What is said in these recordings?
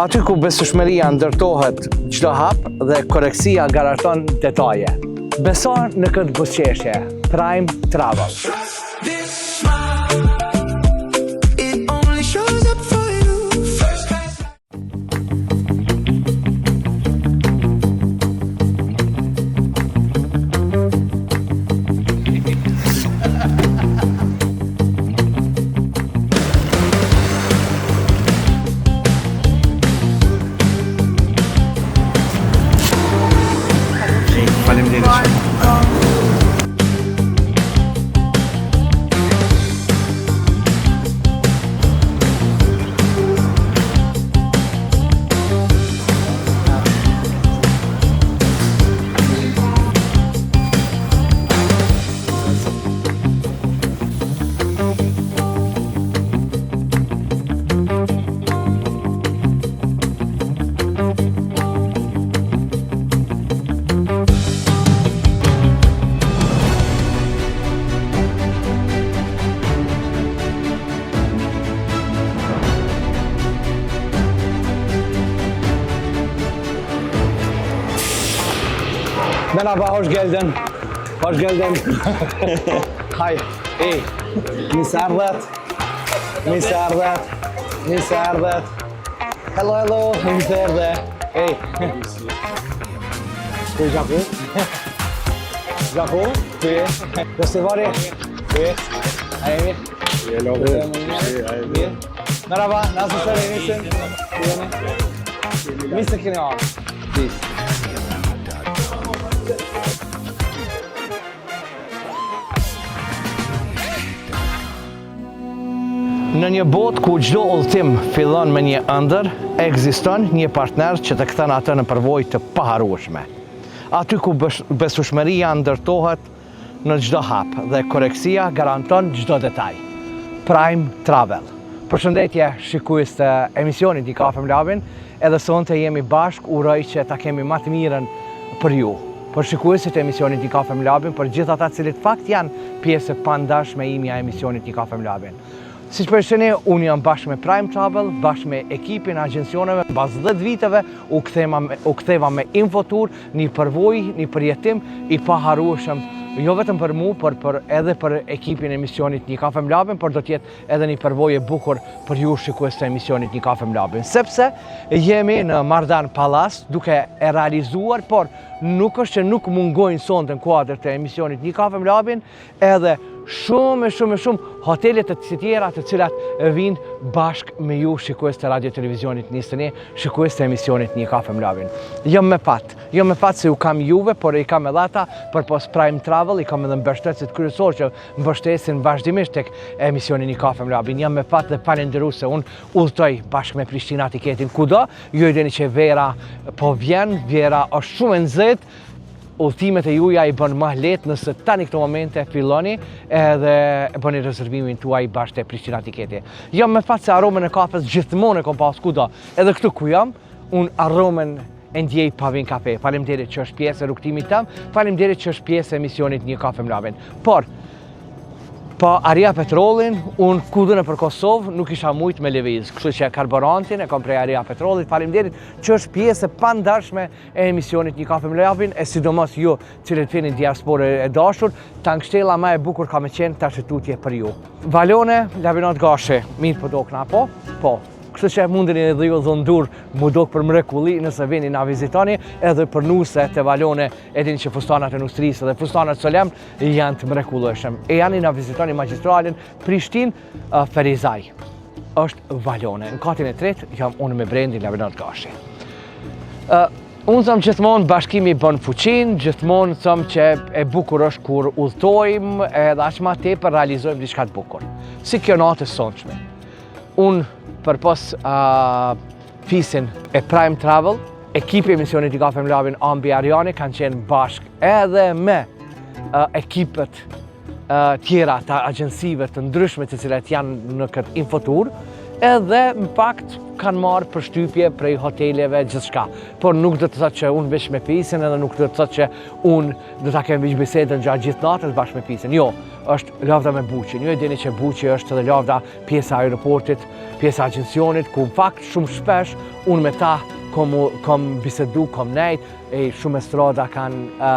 Aty ku besueshmëria ndërtohet çdo hap dhe koreksia garanton detaje. Beso në këtë buzëqeshje, Prime Travel. Merhaba, hoş geldin. Hoş geldin. Hi. Hey. Misardat. Misardat. Misardat. Hello, hello. Misardat. Hey. Tu Jaco? Jaco? Tu? Nasıl var ya? Hey. Hello. Merhaba, nasılsın? İyisin? Mr. Kinyon. Please. Në një botë ku çdo udhëtim fillon me një ëndër, ekziston një partner që të kthen atë në përvojë të paharrueshme. Aty ku besueshmëria ndërtohet në çdo hap dhe koreksia garanton çdo detaj. Prime Travel. Përshëndetje shikues të emisionit i Kafe me Labin, edhe sonte jemi bashk, uroj që ta kemi më të mirën për ju. Për shikuesit e emisionit i Kafe me Labin, për gjithë ata cilët fakt janë pjesë e pandashme imja e emisionit i Kafe me Labin. Si që përshëni, unë jam bashkë me Prime Travel, bashkë me ekipin agjencioneve, bas 10 viteve u ktheva me Infotur, një përvoj, një përjetim i paharrueshëm, jo vetëm për mu, por edhe për ekipin e emisionit Një Kafe me Labin, por do t'jetë edhe një përvoj e bukur për ju shikues të emisionit Një Kafe me Labin. Sepse jemi në Mardan Palace duke e realizuar, por nuk është që nuk mungojnë sonte në kuadër të emisionit Një Kafe me Labin, edhe shumë hotelet të tjera të cilat vinë bashk me ju shikues të radio televizionit Nisëni, shikues të emisionit Një Kafe me Labin. Jo me pat se u kam juve, por i kam edhe ata përpos Prime Travel, i kam edhe mbështetësit kryesor që mbështesin vazhdimisht tek emisioni Një Kafe me Labin. Jam me pat dhe falenderues se unë udhtoj bashk me Prishtina tiketin kudo, ju e dini që vera po vjen, vera është shumë e nxehtë. Udhëtimet e juja i bën më lehtë nëse tani këto momente filloni edhe bëni rezervimin tuaj bashkë te Prishtina Tiketi. Jam me fat se aromën e kafes gjithmonë e kom pas kudo. Edhe këtu ku jam, unë aromën e ndjej Pavin Kafe. Faleminderit që është pjesë e rrugtimit tam, faleminderit që është pjesë e emisionit Një Kafe me Labin. Por po Aria Petrolin, unë kudo nëpër Kosovë nuk isha mujt me lëviz, kështu që karburantin e kom prej Aria Petrolit. Faleminderit që është pjesë e pandashme e emisionit Një Kafe me Labin, e sidomos ju cilët jeni diasporë e dashur, tankështella më e bukur ka me qenë tash tutje për ju. Valone, Labinot Gashi, mirë po dokna, po. Kështu që mundeni edhe ju dhëndur mu dok për mrekulli nëse vini na vizitoni, edhe për nuse të Valone, edhin që fustanat e nustrisë dhe fustanat solem janë të mrekullueshëm. E janë na vizitoni magistralin Prishtinë Ferizaj. Është Valone. Në katin e tretë jam unë me Brendi Labinot Gashi. Unë thëmë gjithmonë bashkimi bën fuqin, gjithmonë thëmë që e bukur është kur udhtojmë edhe aq ma tepër realizojmë diçka të bukur. Si kjo natë e sonshme. Unë përpos fisin e Prime Travel, ekipi e emisionit Një Kafe me Labin Ambi Ariani kanë qenë bashk edhe me ekipet tjera të agjensive të ndryshme të cilat janë në këtë Infotur, edhe në fakt kanë marrë përshtypje prej hoteleve gjithçka. Por nuk do të thotë që unë veç me pisin, edhe nuk do të thotë që unë do ta kem veç bisedën gjatë gjithë natës bashkë me pisin. Jo, është lavda me buqin. Ju e dini që buqi është edhe lavda pjesa e aeroportit, pjesa e agjencionit, ku në fakt shumë shpesh unë me ta kom bisedu, kom nejt, e shumë estrada kanë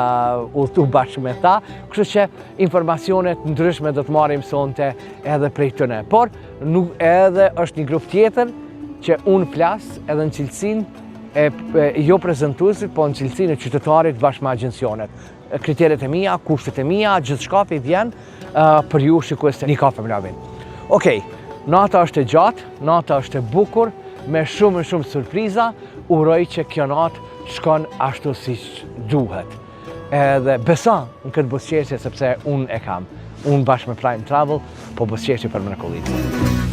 udhëtu bashkë me ta, kështu që informacionet ndryshme do të marrim sonte edhe prej tëne. Por nuk edhe është një grup tjetër që unë flas edhe në cilësinë jo prezentuesit, po në cilësinë e qytetarit bashkë me agjencionet. Kriteret e mia, kushtet e mia, gjithçka i vjen për ju shikues një kafe me lavin. Okej, nata është e gjatë, nata është e bukur, me shumë surpriza, uroj që kjo natë shkon ashtu si duhet. Edhe besa në këtë buzëqeshje sepse unë e kam. Unë bashkë me Prime Travel, po buzëqeshje për mrekullitë.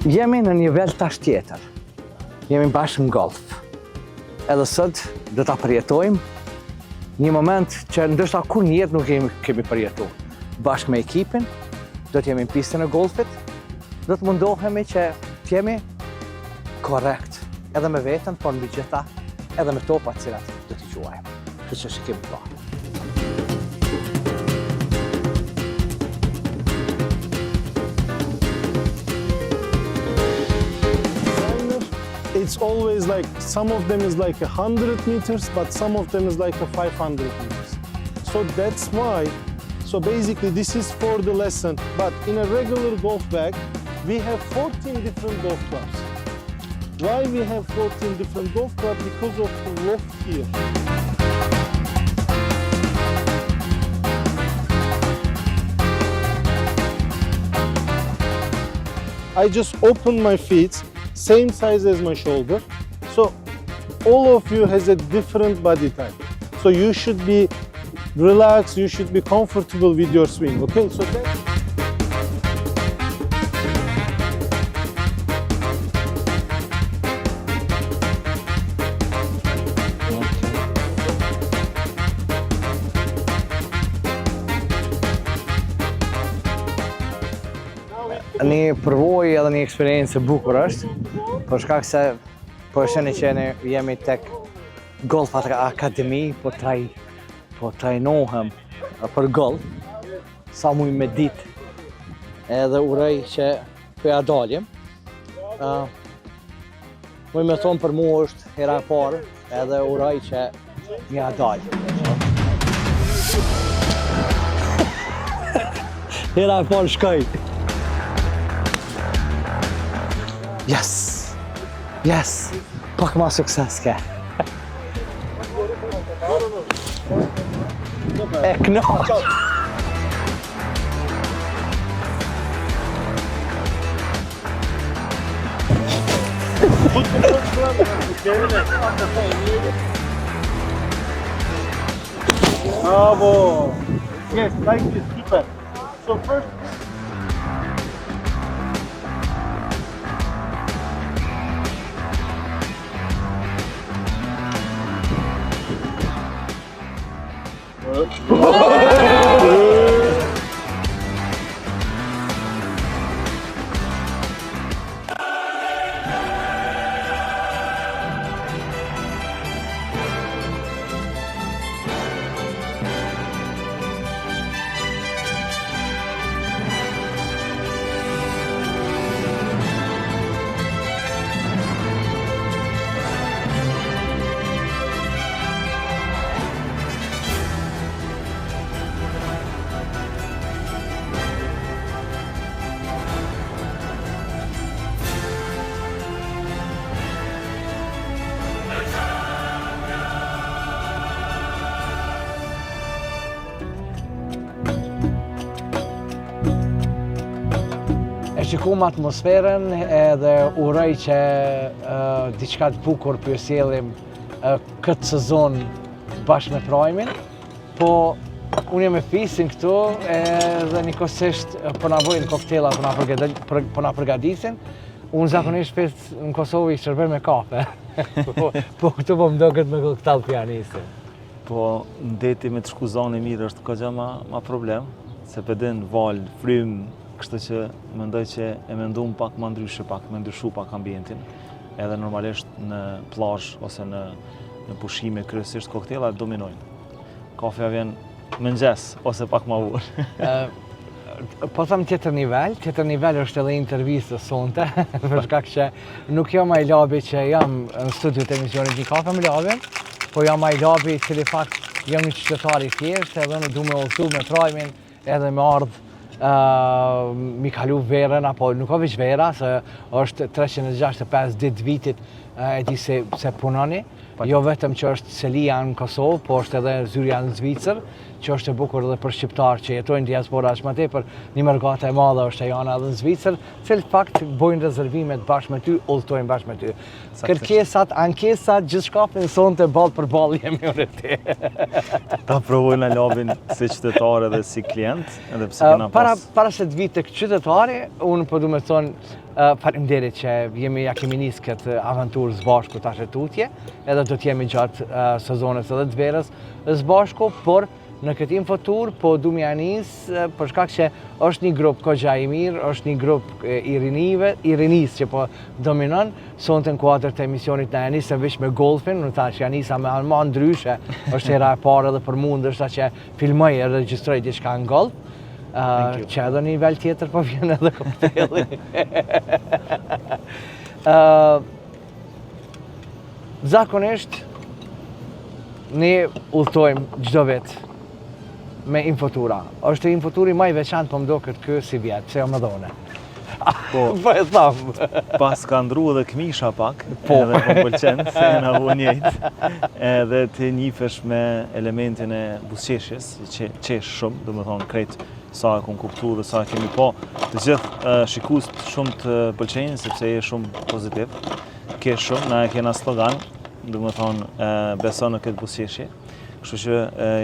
Jemi në një vel tash tjetër. Jemi bashkë në golf. Edhe sot do ta përjetojmë një moment që ndoshta kur në jetë nuk kemi përjetuar. Bashkë me ekipin, do të jemi në pistën e golfit, do të mundohemi që të jemi korrekt, edhe me veten, por mbi gjitha edhe me topat të cilat do t'i quajmë. Kështu që shikim pa. It's always like, some of them is like 100 meters, but some of them is like 500 meters. So that's why, so basically this is for the lesson, but in a regular golf bag, we have 14 different golf clubs. Why we have 14 different golf clubs? Because of the loft here. I just open my feet, same size as my shoulder. So all of you has a different body type. So you should be relaxed, you should be comfortable with your swing, okay? So Një përvojë edhe një eksperiencë e bukur është, për shkak se po e sheni që ne jemi tek Golf Akademi, po trajnohem për golf, sa muj me ditë, edhe uroj që po ja dalim. Muj me thonë për mua është hera e parë, edhe uroj që ja dalim. Hera e parë shkoj. Yes! Yes! Pak ma sukses ke. E knaq! bravo! Yes, like this, super. So first, shikum atmosferën edhe uroj që diçka të bukur për sjellim këtë sezon bashkë me Prime-in, po unë jam me fisin këtu edhe njëkohësisht po na bojnë koktela, po na përgatisin. Unë zakonisht në Kosovë i shërbej me kafe, po këtu po më doket me koktel pianiste. Po ndeti me të shku zonë mirë është kogja ma problem, se përdin val, frym, kështu që mendoj që e mendum pak më ndryshu pak ambientin, edhe normalisht në plazh ose në pushime kryesisht koktelat dominojnë. Kafeja vjen mëngjes ose pak më vonë. Po them tjetër nivel është edhe intervistës sonte, për shkak që nuk jam ai labi që jam në studio të emisionit Një kafe me labin, po jam ai labi i cili fakt jam një qytetar i thjeshtë edhe në du me udhëtu me Prime-in edhe me ardh mi kalu verën, apo nuk ka veç vera, se është 365 ditë vitit e di se punoni, jo vetëm që është Celia në Kosovë, po është edhe zyrja në Zvicër, që është e bukur edhe për shqiptarë që jetojnë diaspora aq më tepër, një mërgate e madhe është e jana edhe në Zvicër, cilë fakt bojnë rezervimet bashkë me ty, udhtojnë bashkë me ty. Kërkesat, ankesat, gjithçka sonte ballë për ballë jemi unë ti. Ta provojnë labin si qytetar edhe si klient, edhe pse kena pas. Para se të vi tek qytetari, unë po du me thonë faleminderit që ja kemi nisë këtë aventurë së bashku tash e tutje, edhe do t'jemi gjatë sezonit edhe të verës së bashku, por në këtë infotur po du me nisë për shkak që është një grup kogja i mirë, është një grup i rinis që po dominon, sonte në kuadër të emisionit na janisë veç me golfin, në tash janisa me ma ndryshe, është hera e parë edhe për mund është që filmoj e regjistroj diçka në golf, që edhe një nivel tjetër po vjen edhe kokteli. Zakonisht, ne udhtojmë çdo vit me infotura. Është infoturi më i veçantë po më duket ky si vjet, pse më dhone. Po e tham. Pas ka ndru edhe këmisha pak, edhe po pëlqen, se na u njëjtë. Edhe të njifesh me elementin e buzëqeshjes, që qesh shumë, domethënë krejt sa e kom kuptu dhe sa e kemi po, të gjithë shikuesit shumë të pëlqejnë sepse je shumë pozitiv. Ke shumë, na e kena slogan, domethënë beson në këtë buzëqeshje. Kështu që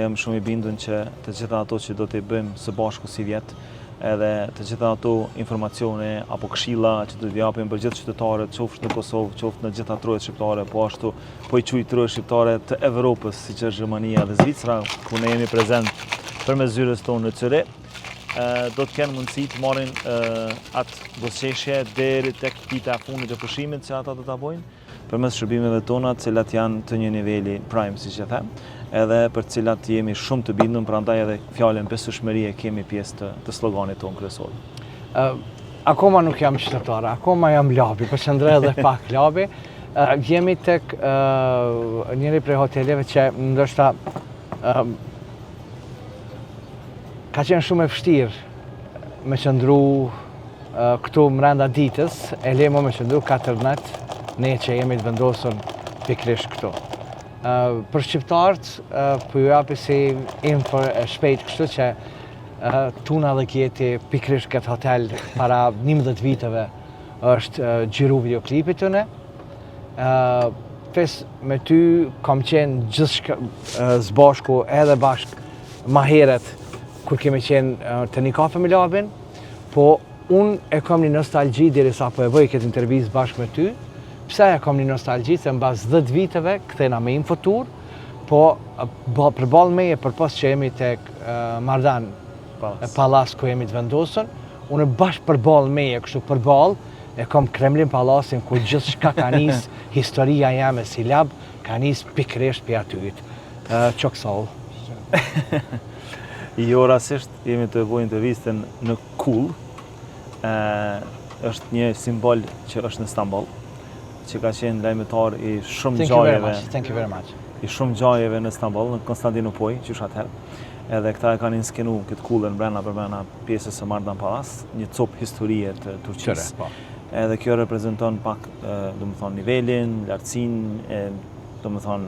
jam shumë i bindur që të gjitha ato që do t'i bëjmë së bashku si vjet, edhe të gjitha ato informacione apo këshilla që do t'i japim për gjithë qytetarët, qoftë në Kosovë, qoftë në gjitha trojet shqiptare, po ashtu po i quaj trojet shqiptare të Evropës, siç është Gjermania dhe Zvicra, ku ne jemi prezent përmes zyrës tonë në Zyrich, do të kenë mundësi të marrin atë buzëqeshje deri tek dita e fundit të pushimit që ata do ta bojnë, përmes shërbimeve tona, të cilat janë të një niveli prime, siç e them, edhe për të cilat jemi shumë të bindur, prandaj edhe fjalën besueshmëri e kemi pjesë të sloganit tonë kryesor. Akoma nuk jam qytetar, akoma jam labi, përshëndrej edhe pak labi. Jemi tek njëri prej hoteleve që ndoshta ka qenë shumë e vështirë me qëndru këtu mrenda ditës, e lemo me qëndru 4 natë, ne që jemi të vendosur pikërisht këtu. Për shqiptarët, po ju japi si info e shpejt kështu që Tuna dhe Kjeti pikërisht këtë hotel para 11 viteve është xhiru videoklipit tëne. Fes me ty kam qenë gjithë zbashku edhe bashkë ma heret kur kemi qenë të Një kafe me labin, po unë e kam një nostalgji derisa po e bëj këtë intervjistë bashkë me ty. Pse e kam një nostalgji se mbas 10 viteve kthena me infotur, po përballë meje përpas që jemi tek Mardan Pallas ku jemi të vendosur, unë bashkë përballë meje kështu përballë e kam Kremlin Pallasin ku gjithçka ka nis, historia jame si lab ka nis pikërisht për atyt. Çoksall. Jo rastisht jemi të bëjmë intervistën në Kull. Është një simbol që është në Istanbul, që ka qenë lajmëtar i shumë gjajeve. Thank you very much. I shumë gjajeve në Istanbul, në Konstantinopoj, që është atëherë. Edhe këta e kanë inskenu këtë kullën brenda pjesës së Mardan Pallas, një copë historie të Turqisë. Edhe kjo reprezenton pak, domethënë nivelin, lartësinë, domethënë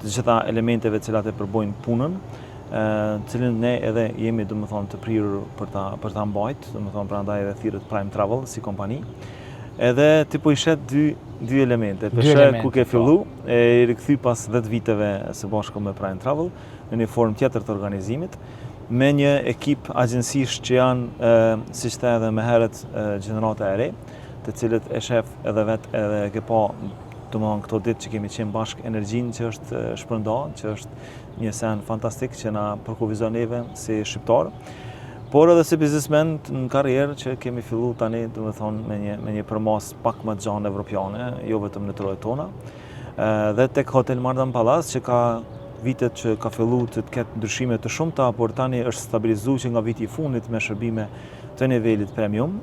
të gjitha elementeve të cilat e përbojnë punën. cilin ne edhe jemi domethënë të prirur për ta mbajt, domethënë prandaj edhe thirrët Prime Travel si kompani. Edhe ti po i shet dy elemente. Për ku ke fillu, e rikthy pas 10 viteve së bashku me Prime Travel në një formë tjetër të organizimit, me një ekip agjensish që janë, siç the edhe më herët, gjenerata e re, të cilët e shef edhe vetë edhe ke pa domethënë këto ditë që kemi qenë bashkë energjinë që është shpërndarë, që është një sen fantastik që na përkuvizon neve si shqiptarë. Por edhe si biznesmen në karrierë që kemi fillu tani, domethënë me një përmas pak më të gjanë evropiane, jo vetëm në trojet tona. Dhe tek Hotel Mardan Palace që ka vitet që ka fillu të ketë ndryshime të shumta, por tani është stabilizuar që nga viti I fundit me shërbime të nivelit premium.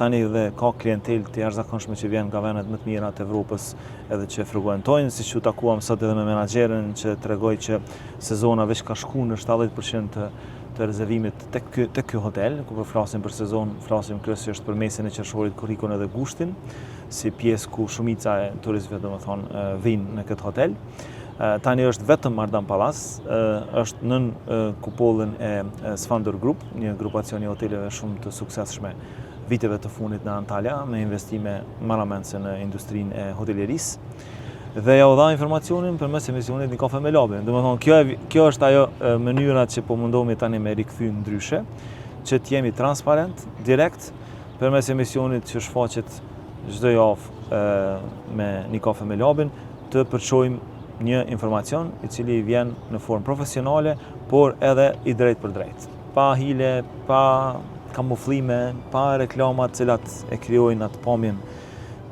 Tani dhe ka klientel të jashtëzakonshme që vjen nga vendet më të mira të Evropës edhe që frekuentojnë, siç u takuam sot edhe me menaxherin që tregoi që sezona veç ka shku në 70% të rezervimit tek ky hotel, ku po flasim për sezon, flasim kryesisht për mesin e qershorit, korrikun edhe gushtin, si pjesë ku shumica e turistëve domethënë vinë në këtë hotel. Tani është vetëm Mardan Palace, është nën kupollën e Svandur Group, një grupacion I hoteleve shumë të suksesshme viteve të fundit në Antalya, me investime marramendse në industrinë e hotelierisë. Dhe ja u dha informacionin përmes emisionit Një kafe me labin. Domethënë kjo është ajo mënyra që po mundohemi tani me rikthy ndryshe, që të jemi transparent, direkt, përmes emisionit që shfaqet çdo javë me Një kafe me labin, të përçojmë një informacion I cili vjen në formë profesionale, por edhe I drejt për drejt. Pa hile, pa kamuflime, pa reklamat cilat e krijojnë atë pamjen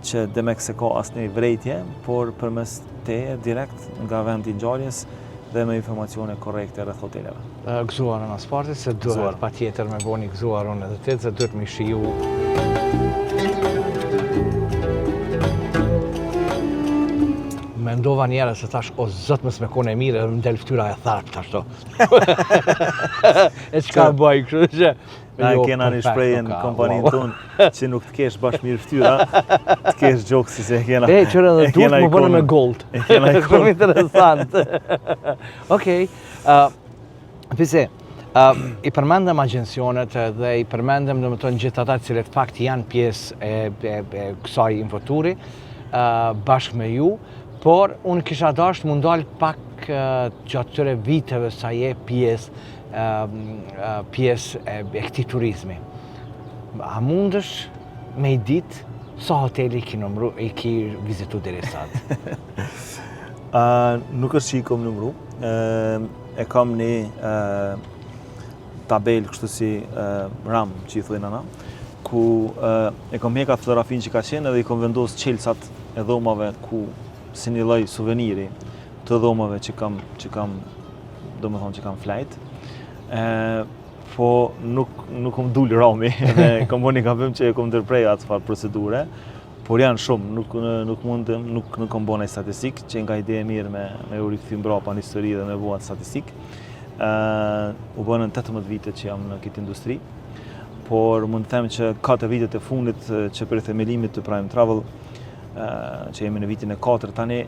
që demek se ka asnjë vrejtje, por përmes teje direkt nga vendi I ngjarjes dhe me informacione korrekte rreth hoteleve. Gëzuarën as parti se duhet patjetër me bëni gëzuarën edhe ti, se duhet më shiju. Mendova njerë se tash, o zot mos më kone mirë, edhe më del fytyra e tharp tash to. E çka bëj kështu që Na kena një shprehje në kompaninë tonë që nuk të kesh bashkë mirë fytyra, të kesh gjoksi se e kena. Qërë edhe duhet më bënë me gold. E kena Shumë interesant. Okej. Pse, I përmendëm agjensionet dhe I përmendëm domethënë gjithë ata që fakt janë pjesë e kësaj infoturi bashkë me ju, por unë kisha dashur më ndal pak gjatë këtyre viteve sa je pjesë e këtij turizmi. A mundesh me I ditë sa hoteli I ki vizitu deri sot? Nuk është që I kom numru. E kam një tabel kështu si RAM që I thojnë ana, ku e kam mjeka fotografin që ka qenë edhe I kam vendosur qelësat e dhomave ku si një lloj suveniri të dhomave që kam domethënë që kam flajt. Po nuk kom dul rami dhe kam bënë një gabim që e kom ndërprej atë çfarë procedure, por janë shumë, nuk kom bënë statistik, që nga ide e mirë me u rikthyer mbrapa në histori dhe me bëu atë statistik. U bënën 18 vite që jam në këtë industri, por mund të them që 4 vitet e fundit që për themelimit të Prime Travel, që jemi në vitin e 4 tani,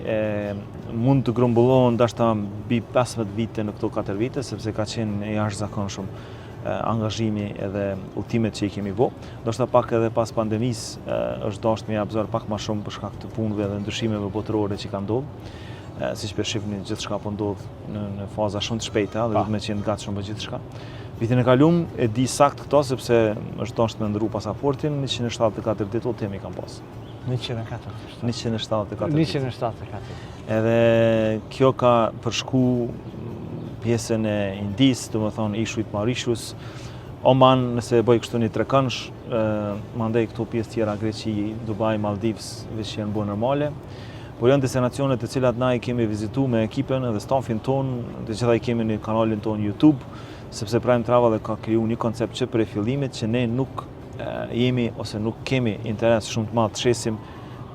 mund të grumbullohen ndoshta mbi 15 vite në këto 4 vite, sepse ka qenë jashtëzakonshëm angazhimi edhe udhëtimet që I kemi bë. Ndoshta pak edhe pas pandemisë është dashur me absorb pak më shumë për shkak të punëve dhe ndryshimeve botërore që kanë ndodhur. Siç po shihni, gjithçka po ndodh në faza shumë të shpejta dhe duhet me qenë gatshëm për gjithçka. Vitin e kaluar e di sakt këto sepse është dashur me ndru pasaportin, 174 ditë udhëtimi kam pas. 174. Edhe kjo ka përshku pjesën e Indis, domethënë Ishuit Mauritius, Oman, nëse bëj kështu një trekënsh, mandej këto pjesë tjera Greqi, Dubai, Maldives, veç janë bërë normale. Por janë destinacione të cilat na I kemi vizituar me ekipën edhe stafin ton, të gjitha I kemi në kanalin ton YouTube, sepse Prime Travel ka krijuar një koncept që prej fillimit që ne nuk jemi ose nuk kemi interes shumë të madh të shesim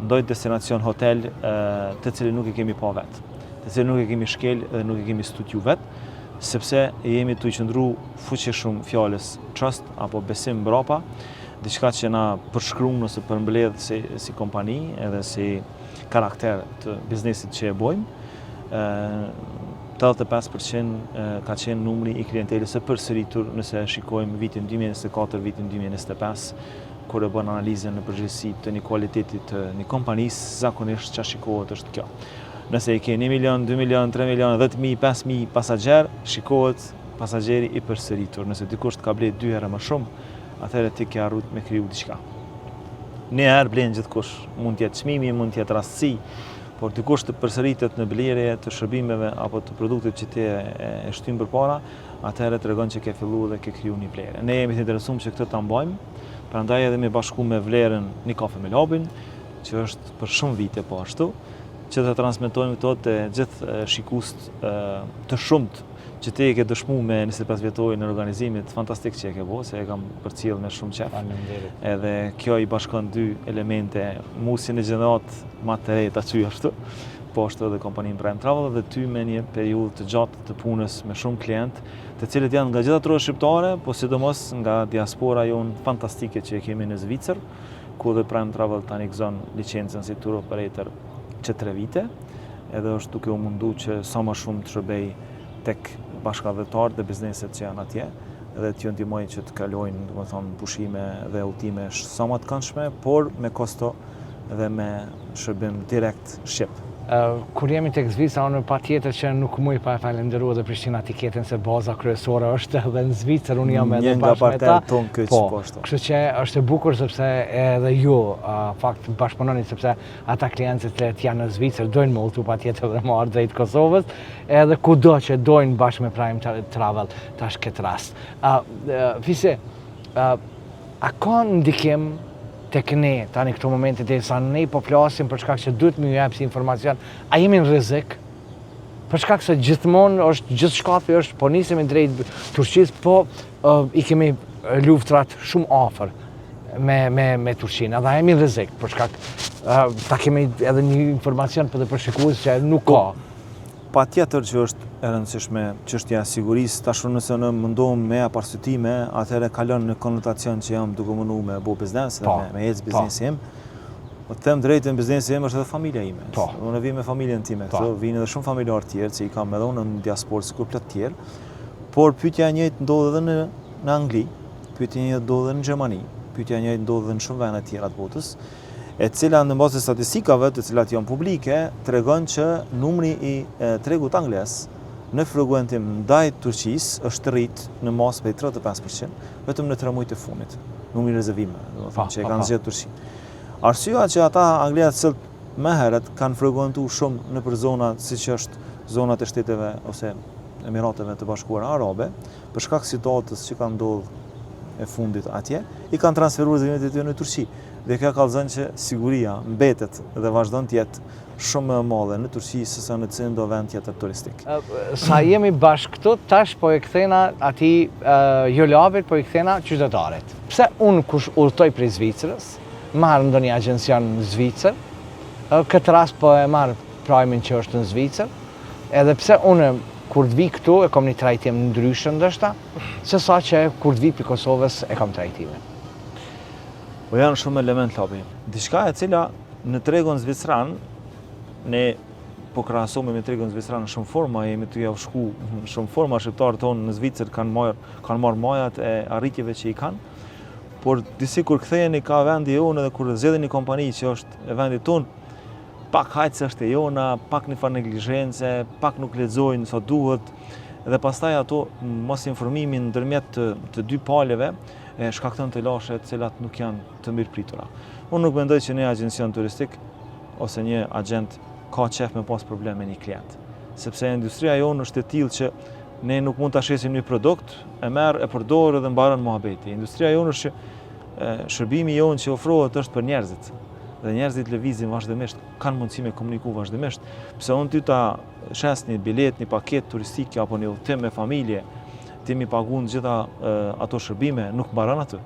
ndonjë destinacion hotel të cilin nuk e kemi pa vetë, të cilin nuk e kemi shkel dhe nuk e kemi studiu vetë, sepse jemi të I qëndru fuqishëm fjalës trust apo besim mbrapa, diçka që na përshkruan ose përmbledh si kompani edhe si karakter të biznesit që e bojmë. 85% ka qenë numri i klientelës së përsëritur nëse shikojmë vitin 2024, vitin 2025, kur e bën analizën në përgjithësi të një kualiteti të një kompanisë, zakonisht çfarë shikohet është kjo. Nëse i ke 1 milion, 2 milion, 3 milion, 10.000, 5.000 pasager, shikohet pasagjeri i përsëritur. Nëse dikush ka bler 2 herë më shumë, atëherë ti ke arrit me kriju diçka. Një herë blen gjithkush, mund të jetë çmimi, mund të jetë rastësi, por dikush të përsëritet në blerje të shërbimeve apo të produktit që ti e shtyn përpara, atëherë tregon që ke filluar dhe ke kriju një vlerë. Ne jemi të interesuar që këtë ta mbajmë, prandaj edhe me bashku me vlerën Një kafe me Labin, që është për shumë vite po ashtu, që të transmetojmë këto të gjithë shikuest të shumt që ti e ke dëshmuar me 25 vjetori në organizimit fantastik që e ke bërë, se e kam përcjell me shumë qef. Edhe kjo i bashkon 2 elemente, musin e gjenerat më të re ta çuj ashtu, po ashtu edhe kompaninë Prime Travel dhe ty me një periudhë të gjatë të punës me shumë klient, të cilët janë nga gjitha trohet shqiptare, po sidomos nga diaspora jonë fantastike që e kemi në Zvicër, ku dhe Prime Travel tani gëzon licencën si tour operator që 3 vite, edhe është duke u mundu që sa më shumë të shërbej tek bashkëdhëtarët dhe bizneset që janë atje, edhe t'ju ndihmoj që të kalojnë, domethënë, pushime dhe udhëtime sa më të këndshme, por me kosto dhe me shërbim direkt shqip. Kur jemi tek Zvicra, unë patjetër që nuk muj pa e falenderuar dhe Prishtina Tiketën se baza kryesore është edhe në Zvicër, unë jam edhe bashkë me ta. Po, kështu që është e bukur sepse edhe ju fakt bashkëpunoni sepse ata klientët që janë në Zvicër dojnë më udhëtu patjetër dhe më ardh drejt Kosovës, edhe kudo që dojnë bashkë me Prime Travel tash këtë rast. Fise, a ka ndikim tek ne tani këto momente derisa ne po flasim për shkak që duhet më jap si informacion, a jemi në rrezik? Për shkak se gjithmonë është gjithçkafi është po nisemi drejt Turqisë, po i kemi luftrat shumë afër me Turqinë, edhe jemi në rrezik për shkak ta kemi edhe një informacion për të përshikues që nuk ka. Patjetër që është e rëndësishme çështja e sigurisë, tash nëse ne mundohem me parashikime, atëherë kalon në konotacion që jam duke munduar me bëu biznes, me ecë biznesi im. Po të them drejtën, biznesi im është edhe familja ime. Unë vi me familjen time, këtu vinë edhe shumë familjarë të tjerë që i kam edhe unë në diasporë sikur plot të tjerë. Por pyetja e njëjtë ndodh edhe në Angli, pyetja e njëjtë ndodh edhe në Gjermani, pyetja e njëjtë ndodh edhe në shumë vende të tjera të botës, e cila në bazë të statistikave të cilat janë publike, tregon që numri i tregut anglez në frekuentim ndaj Turqisë është rrit në mas prej 35%, vetëm në 3 muajt e fundit. Numri rezervime, domethënë që e kanë zgjedhur Turqinë. Arsyeja që ata anglezët cilët më herët kanë frekuentuar shumë nëpër zona siç është zonat e shteteve ose Emirateve të Bashkuara Arabe, për shkak situatës që ka ndodhur e fundit atje, i kanë transferuar zemrat e tyre në Turqi. Dhe kjo ka thënë që siguria mbetet dhe vazhdon të jetë shumë më e madhe në Turqi sesa në çdo vend tjetër turistik. Sa jemi bashkë këtu, tash po e kthena atij jo lavit, po i kthena qytetarit. Pse unë kush udhtoj prej Zvicrës, marr ndonjë agjencion në Zvicër, këtë rast po e marr Prime-in që është në Zvicër, edhe pse unë kur të vi këtu e kam një trajtim ndryshëm ndoshta, se sa që kur të vi për Kosovës e kam trajtimin. Po janë shumë element Labi. Diçka e cila në tregun zvicran, ne po krahasojmë me tregun zvicran në shumë forma, jemi të ja shku në shumë forma, shqiptarët tonë në Zvicër kanë marrë majat e arritjeve që i kanë, por disi kur ktheheni ka vendi jonë dhe kur zgjedheni një kompani që është e vendit tonë, pak hajtse është e jona, pak një farë neglizhence, pak nuk lexojnë sa duhet, dhe pastaj ato mos informimin ndërmjet të 2 paleve e shkakton të lashe të cilat nuk janë të mirëpritura. Unë nuk mendoj që një agjencion turistik ose një agent ka qef me pas probleme me një klient, sepse industria jonë është e tillë që ne nuk mund ta shesim një produkt, e merr, e përdor dhe mbaron muhabeti. Industria jonë është që shërbimi jonë që ofrohet është për njerëzit. Dhe njerëzit lëvizin vazhdimisht, kanë mundësi me komuniku vazhdimisht. Pse unë ty ta shes një bilet, një paket turistike apo një udhëtim me familje, ti mi pagun gjitha ato shërbime, nuk mbaron aty.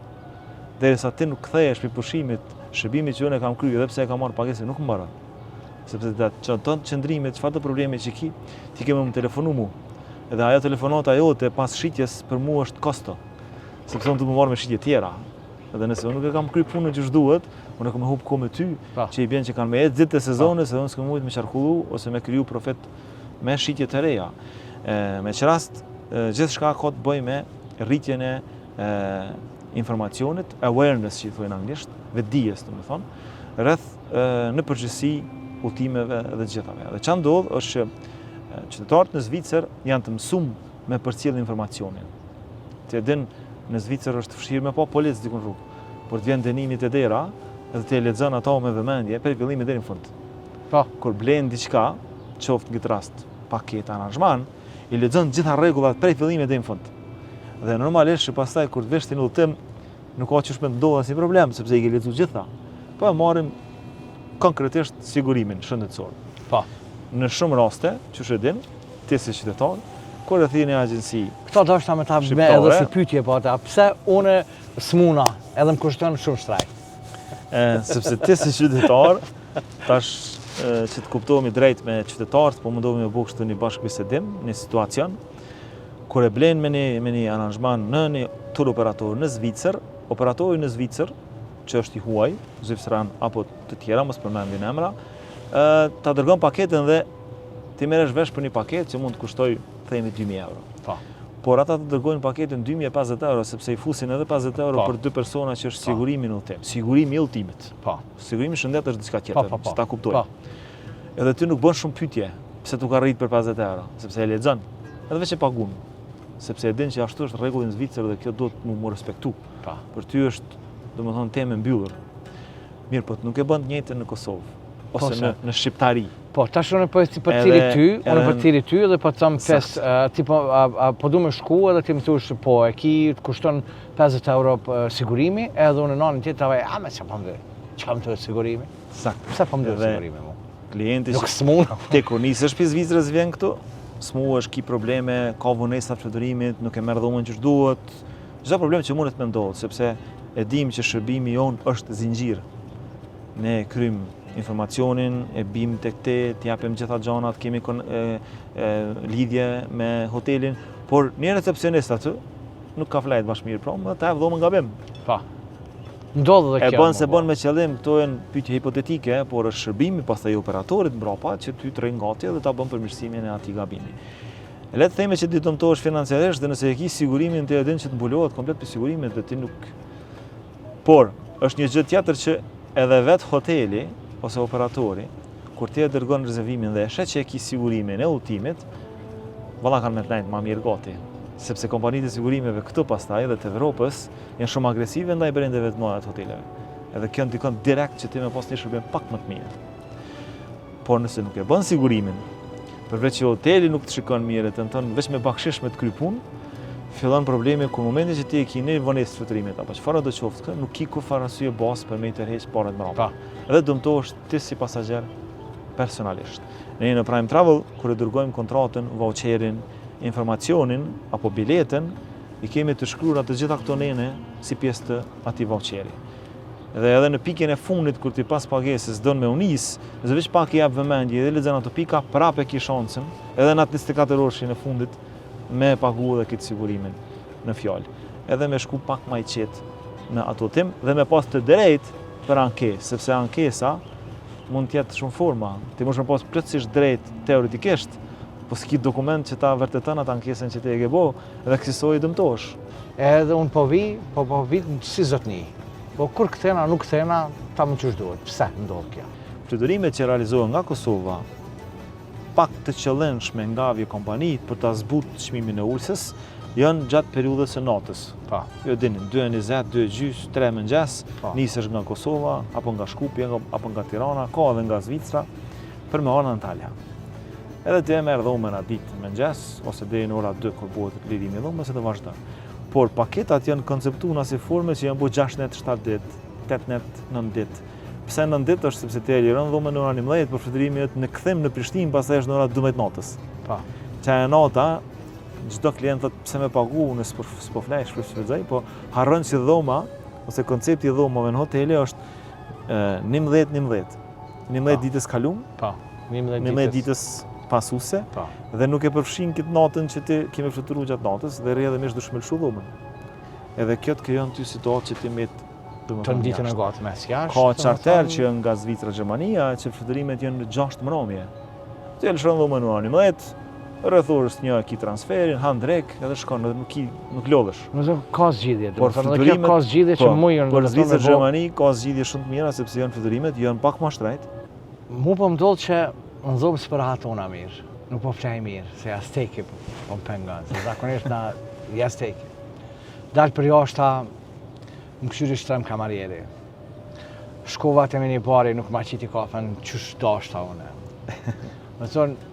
Derisa ti nuk kthehesh për pushimit, shërbimit që unë e kam kryer, edhe pse e kam marrë pagesë, nuk mbaron. Sepse ato qëndrimet, çfarë probleme që ki, ti ke më telefonu mu. Edhe ajo telefonata jote pas shitjes për mua është kosto. Sepse unë do të marr me shitje tjera. Edhe nëse unë nuk e kam kryer punën që duhet, unë kam hub kohë me ty, që i bën që kanë me ecë ditë të sezonit, se unë s'kam mujt me qarkullu ose me kriju profit me shitje të reja. Me që rast, gjithçka ka të bëjë me rritjen e informacionit, awareness që i thojnë anglisht, vetdijes, domethënë, rreth në përgjithësi udhëtimeve dhe gjithave. Dhe ç'a ndodh është që qytetarët në Zvicër janë të mësuar me përcjell informacionin. Ti e din, në Zvicër është vështirë me pa policë diku në rrugë, por të vjen dënimi te dera dhe ti e lexon ato me vëmendje prej fillimit deri në fund. Po. Kur blen diçka, qoftë në këtë rast paketë aranzhman, i lexon gjitha rregullat prej fillimit deri në fund. Dhe normalisht që pastaj kur të vesh ti në udhëtim, nuk ka çështje të ndodhë asnjë problem sepse i ke lexuar gjitha. Po e marrim konkretisht sigurimin shëndetësor. Po. Në shumë raste, çush e din, ti si qytetar, kur e thini agjenci. Këto do shta me ta me edhe si pyetje po ata, pse unë smuna, edhe më kushton shumë shtrajt. Sepse ti si qytetar, tash që të kuptohemi drejt me qytetarët, po mundohemi me bëj kështu një bashkëbisedim, një situacion kur e blen me një aranzhman në një tur operator në Zvicër, operatori në Zvicër, që është i huaj, Zvicran apo të tjera, mos përmendim emra, ta dërgon paketën dhe ti merresh vesh për një paketë që mund të kushtoj themi 2000 euro. Po. Por ata të dërgojnë paketën 2050 euro sepse i fusin edhe 50 euro për 2 persona që është sigurimi në udhëtim. Sigurimi i udhëtimit. Po. Sigurimi shëndet është diçka tjetër, që ta kuptoj. Po. Edhe ti nuk bën shumë pyetje pse tu ka rrit për 50 euro, sepse e lexon. Edhe veç e pagun. Sepse e din që ashtu është rregulli në Zvicër dhe kjo duhet mu respektu. Po. Për ty është, domethënë, temë mbyllur. Mirë, po nuk e bën të njëjtën në Kosovë ose në shqiptari. Po, tash unë po përcili ty dhe po të thëmë fest, ti po du me shku edhe ti më thush po, e ki të kushton 50 euro sigurimi, edhe unë në anën tjetë të vaj, me që po më dhe, që kam të sigurimi? Sakt. Pse po më dhe sigurimi mu? Klienti nuk s'muna. Te kur nisësh për Zvicrës vjen këtu, s'mu është ki probleme, ka vonesa procedurimit, nuk e merr dhomën që duhet. Çdo problem që mundet me ndodhë, sepse e dim që shërbimi jon është zinxhir. Ne krym informacionin, e bim tek te, t'japim gjitha gjanat, kemi lidhje me hotelin, por një recepcionist aty nuk ka flajt bashkë mirë, pra më ta e vdhomën gabim. Pa. Ndodhë dhe kjo. E bën se bën me qëllim, këto janë pyetje hipotetike, por është shërbimi pastaj i operatorit mbrapa që ty të rrin gati dhe ta bën përmirësimin e atij gabimi. Le të themi që ti dëmtohesh financiarisht dhe nëse e ke sigurimin ti e din që të mbulohet komplet për sigurimin dhe ti nuk. Por është një gjë tjetër që edhe vet hoteli ose operatori, kur ti e dërgon rezervimin dhe e shet që e ki sigurimin e udhëtimit, valla kanë me të nejtë ma mirë gati. Sepse kompanitë e sigurimeve këtu pastaj dhe të Evropës janë shumë agresive ndaj brendeve të mëdha të hoteleve. Edhe kjo ndikon direkt që ti me pas një shërbim pak më të mirë. Por nëse nuk e bën sigurimin, përveç që hoteli nuk të shikon mirë, tenton veç me bakshish me të kry punë, fillon problemi ku momentin që ti e ki një vonesë fluturimit apo çfarë do qoftë kë, nuk ki kur fare arsye bazë për me i tërheq parat mbrapa. Edhe dëmtohesh ti si pasagjer personalisht. Ne në Prime Travel kur e dërgojmë kontratën, voucherin, informacionin apo biletën, i kemi të shkruar të gjitha këto nene si pjesë të atij voucheri. Dhe edhe në pikën e fundit kur ti pas pagesës don me unis, nëse veç pak i jap vëmendje dhe lexon ato pika, prapë ke shansën, edhe në atë 24 orëshin e fundit me pagu dhe këtë sigurimin në fjalë. Edhe me shku pak ma i qetë në ato tim dhe me pas të drejt për ankesë, sepse ankesa mund tjetë shumë forma. Ti mund me pas plotësisht drejt teoretikisht, po s'ki dokument që ta vërtetën atë ankesën që ti e ke bo dhe kësaj dëmtosh. Edhe unë po vi si zotni. Po kur kthena, nuk kthena, ta më qysh duhet. Pse ndodh kjo? Fluturime që realizohen nga Kosova pak të qëllimshme nga aviokompanijtë për ta zbutur çmimin e ulsës janë gjatë periudhës së natës. Pa. Jo dini, 2:20, 2:30, 3 mëngjes, nisesh nga Kosova apo nga Shkupje apo nga Tirana, ka edhe nga Zvicra për me ardhur në Antalya. Edhe ti e merr dhomën atë ditë mëngjes ose deri në ora 2 kur bëhet lidhimi i dhomës dhe vazhdon. Por paketat janë konceptuar në si forme që janë bu 6 net, 7 ditë, 8 net, 9 ditë. Pse 9 ditë është sepse ti e liron dhomën në orën 11, por fluturimi në kthim në Prishtinë pastaj është në orën 12 natës. Pa. Çaja nota, çdo klient thotë pse më pagu, unë s'po flaj, shfrytëzoj, po harron si dhoma ose koncepti i dhomave në hotele është 11-11. 11 ditës kalum, 11 ditës pasuse, dhe nuk e përfshin këtë natën që ti kemi fluturuar gjatë natës dhe rrjedhëmisht duhet shmëlshu dhomën. Edhe kjo të krijon ty situatë që ti me të ditën e gatë mes jashtë. Ka charter që janë nga Zvicra, Gjermania, që fluturimet janë në 6 mbrëmje. Ti e lëshon dhomën në orën 11, rreth orës 1 ki transferin, han drek, edhe shkon, edhe nuk lodhesh. Nëse ka zgjidhje, Por fluturime ka zgjidhje që mujën. Por Zvicër Gjermani ka zgjidhje shumë të mira sepse janë fluturimet, janë pak më shtrejt. Mu po më ndodh që në zonë s'për hatona mirë. Nuk po flaj mirë, se ja steki po më pengon, se zakonisht na ja steki. Dalë për jashta, më këshyri shtrem kamarjeri. Shkova të me një bari, nuk ma qiti kafen, qysh dashta une. Më thonë,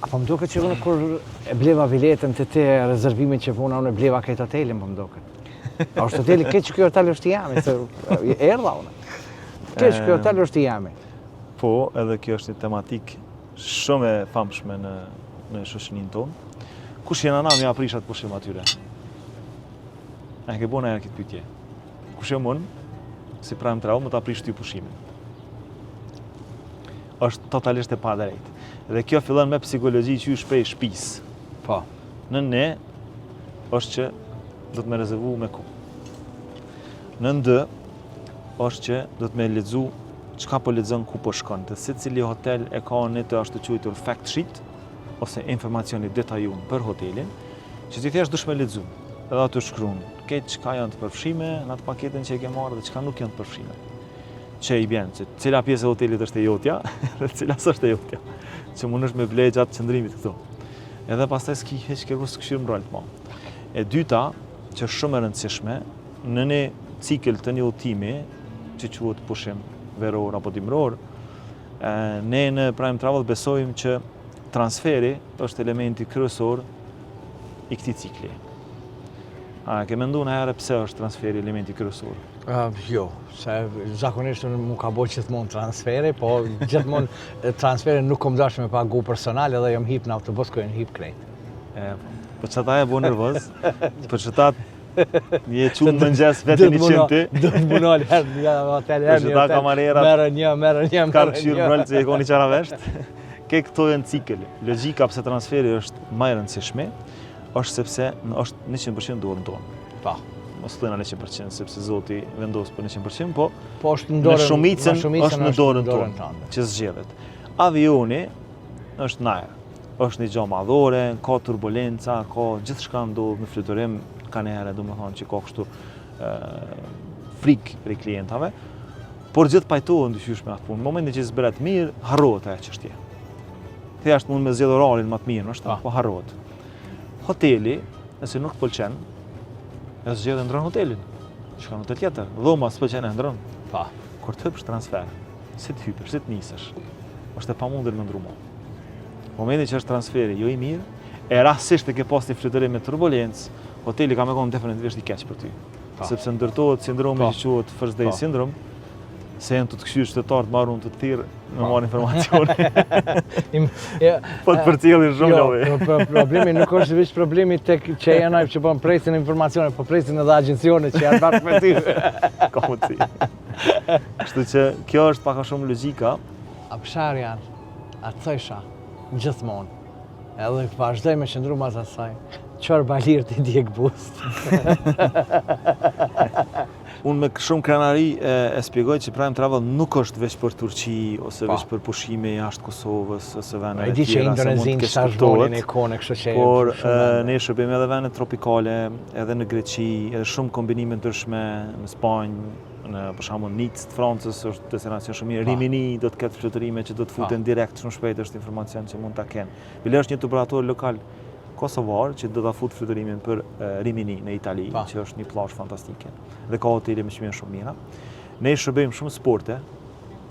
apo më duket që unë kur e bleva biletën të te rezervimin që puna, unë e bleva këtë hotelin, po më duket. A është hoteli, këtë që kjo hotel është i jami, se erdha unë. Këtë që kjo hotel është i jami. Po, edhe kjo është një tematik shumë e famshme në shoqërinë tonë. Kush jena na mja prishat pushim atyre? A ke bona herë këtë pyetje. Kush jam unë, si Prime Travel, më ta prish ty pushimin? Është totalisht e padrejtë. Dhe kjo fillon me psikologji që ju shprej shtëpisë. Po. Në ne është që do të më rezervu me ku. Në ndë është që do të më lexu çka po lexon ku po shkon. Të secili hotel e ka në të ashtu quajtur fact sheet ose informacioni detajum për hotelin, që ti thjesht dush me lexu. Edhe aty shkruan këtë çka janë të përfshime në atë paketën që e ke marrë dhe çka nuk janë të përfshime. Që i bjen, që cila pjesë e hotelit është e jotja dhe cila s'është e jotja. Që mundesh me blej gjatë qëndrimit këtu. Edhe pastaj s'ki hiç kërkues këshir më rol të madh. E dyta, që është shumë e rëndësishme, në një cikël të një udhëtimi, që quhet pushim veror apo dimror, ne në Prime Travel besojmë që transferi është elementi kryesor i këtij cikli. A ke menduar në herë pse është transferi elementi kryesor? Jo, se zakonisht mu ka bërë gjithmonë transferi, po gjithmonë transferi nuk kom dash me pagu personal edhe jam hip në autobus ku jam hip krejt. Po që ta e bo nervoz, po që ta je qunë në mëngjes vetë një qëmti. Do të munol herë një hotel, herë një hotel, merë një. Ka këshirë mërëllë që e koni qara vesht. Ke këto e në cikël. Logika pëse transferi është më e rëndësishme, është sepse është 100% dorën tonë. Pa. Mos të në 100%, sepse Zoti vendos për 100%, po është në shumicën është në dorën tonë, që zgjedhet. Avioni është në ajër, është një gjë madhore, ka turbulenca, ka gjithçka ndodh në fluturim, ka një herë domethënë që ka kështu frikë për klientave, por gjithë pajtohen dyqysh me atë punë. Në momentin që zbret mirë, harrohet ajo çështje. Thjesht mund me zgjedh orarin më të mirë, është, po harrohet. Hoteli, nëse nuk pëlqen, e zgjedh ndron hotelin. Shkon në hotel tjetër. Dhoma s'pëlqen e ndron. Pa. Kur të hypësh transfer, si të hypësh, si të nisesh, është e pamundur me ndrymu. Momenti që është transferi jo i mirë, e rastësisht e ke pas një fluturim me turbulencë, hoteli ka me konë definitivisht i keq për ty. Sepse ndërtohet sindromi që quhet first day syndrome, se janë të të këshyrë qytetarë të marrën të tjerë me marrë informacione. Po të përcjellin shumë love. Problemi nuk është veç problemi tek që janë që po presin informacione, po presin edhe agjencione që janë bashkë me ty. Ka mundësi. Kështu që kjo është pak a shumë logjika. A pëshar janë, atë thësha, gjithmonë. Edhe vazhdoj me qëndru mas asaj. Qërë balirë të djekë bust. Unë me shumë krenari e spjegoj që Prime Travel nuk është veç për Turqi, ose veç për pushime jashtë Kosovës, ose veneve tjera. E di që Indonezinë shashbonin e kone, kështë që por ne shërbim edhe vene tropikale, edhe në Greqi, edhe shumë kombinime ndryshme në Spanjë, në për shembull Nice të Francës është destinacion shumë mirë. Rimini do të ketë fluturime që do të futen direkt shumë shpejt, është informacion që mund ta kenë. Bile është një operator lokal kosovar që do ta fut fluturimin për Rimini në Itali, që është një plazh fantastike. Dhe ka hotele me çmime shumë mira. Ne shërbejmë shumë sporte,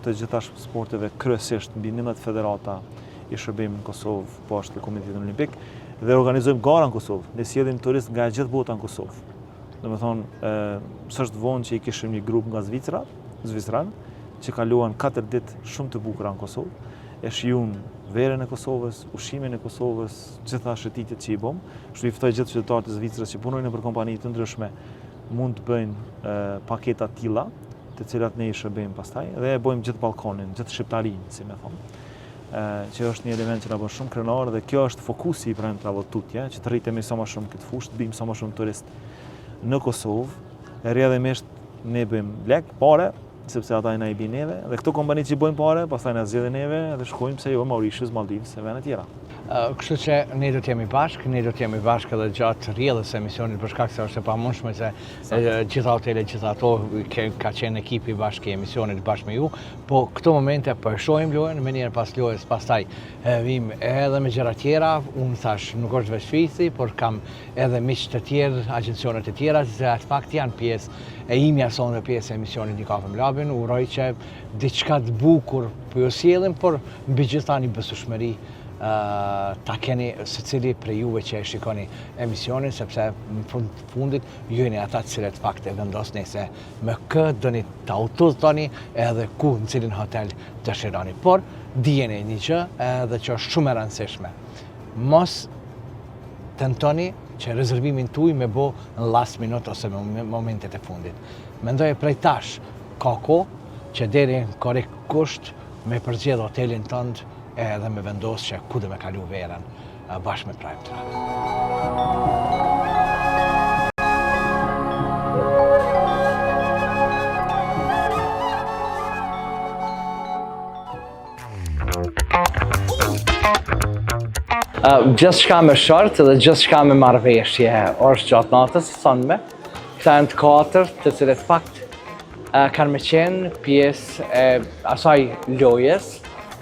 të gjitha sporteve kryesisht mbi 19 federata i shërbejmë në Kosovë poshtë Komitetit Olimpik dhe organizojmë gara në Kosovë. Ne sjellim turistë nga gjithë bota në Kosovë. Domethënë, s'është vonë që i kishim një grup nga Zvicran, që kaluan 4 ditë shumë të bukura në Kosovë, e shijun verën e Kosovës, ushqimin e Kosovës, gjitha shëtitjet që i bëm. Kështu i ftoj gjithë qytetarët e Zvicrës që punojnë për kompani të ndryshme, mund të bëjnë paketa tilla, të cilat ne i shërbejmë pastaj, dhe e bëjmë gjithë Ballkanin, gjithë shqiptarinë, si më thon. Që është një element që na bën shumë krenar dhe kjo është fokusi i Prime Travel tutje, që të rritemi sa më shumë këtë fushë, të bëjmë sa më shumë turistë në Kosovë. Rrjedhimisht ne bëjmë lek, pare, sepse ata na i bin neve, dhe këto kompani që bëjnë pare, pastaj na zgjedhin neve dhe shkojmë pse jo Mauritius, Maldivës e vende tjera. Kështu që ne do t'jemi bashkë edhe gjatë rrjedhës së emisionit për shkak se është e pamundshme se gjitha hotelet, gjitha ato ka qenë ekipi bashkë i emisionit bashkë me ju, po këto momente po e shohim lojën, me njerë pas lojës, pastaj vim edhe me gjëra tjera, unë thash nuk është veç Fici, por kam edhe miq të tjerë, agjencione të tjera, që atë fakt janë pjesë e imja sonë dhe pjesë e emisionit Një kafe me labin, uroj që diçka të bukur po ju sjellim, por mbi gjitha një besueshmëri ta keni secili prej juve që e shikoni emisionin, sepse në fundit ju jeni ata të cilët fakt e vendosni se me kë doni ta udhëtoni edhe ku në cilin hotel dëshironi. Por dijeni një gjë edhe që është shumë e rëndësishme. Mos tentoni që rezervimin tuaj me bo në last minute ose në momentet e fundit. Mendoj prej tash ka kohë që deri në korrekt kusht me përgjigj hotelin tënd edhe me vendos që ku dhe me kalu verën bashkë me Prime Travel. Gjithçka me short dhe gjithçka me marrëveshje është gjatë natës së sonme. Këta janë të katër të cilët fakt kanë me qenë pjesë e asaj lojës,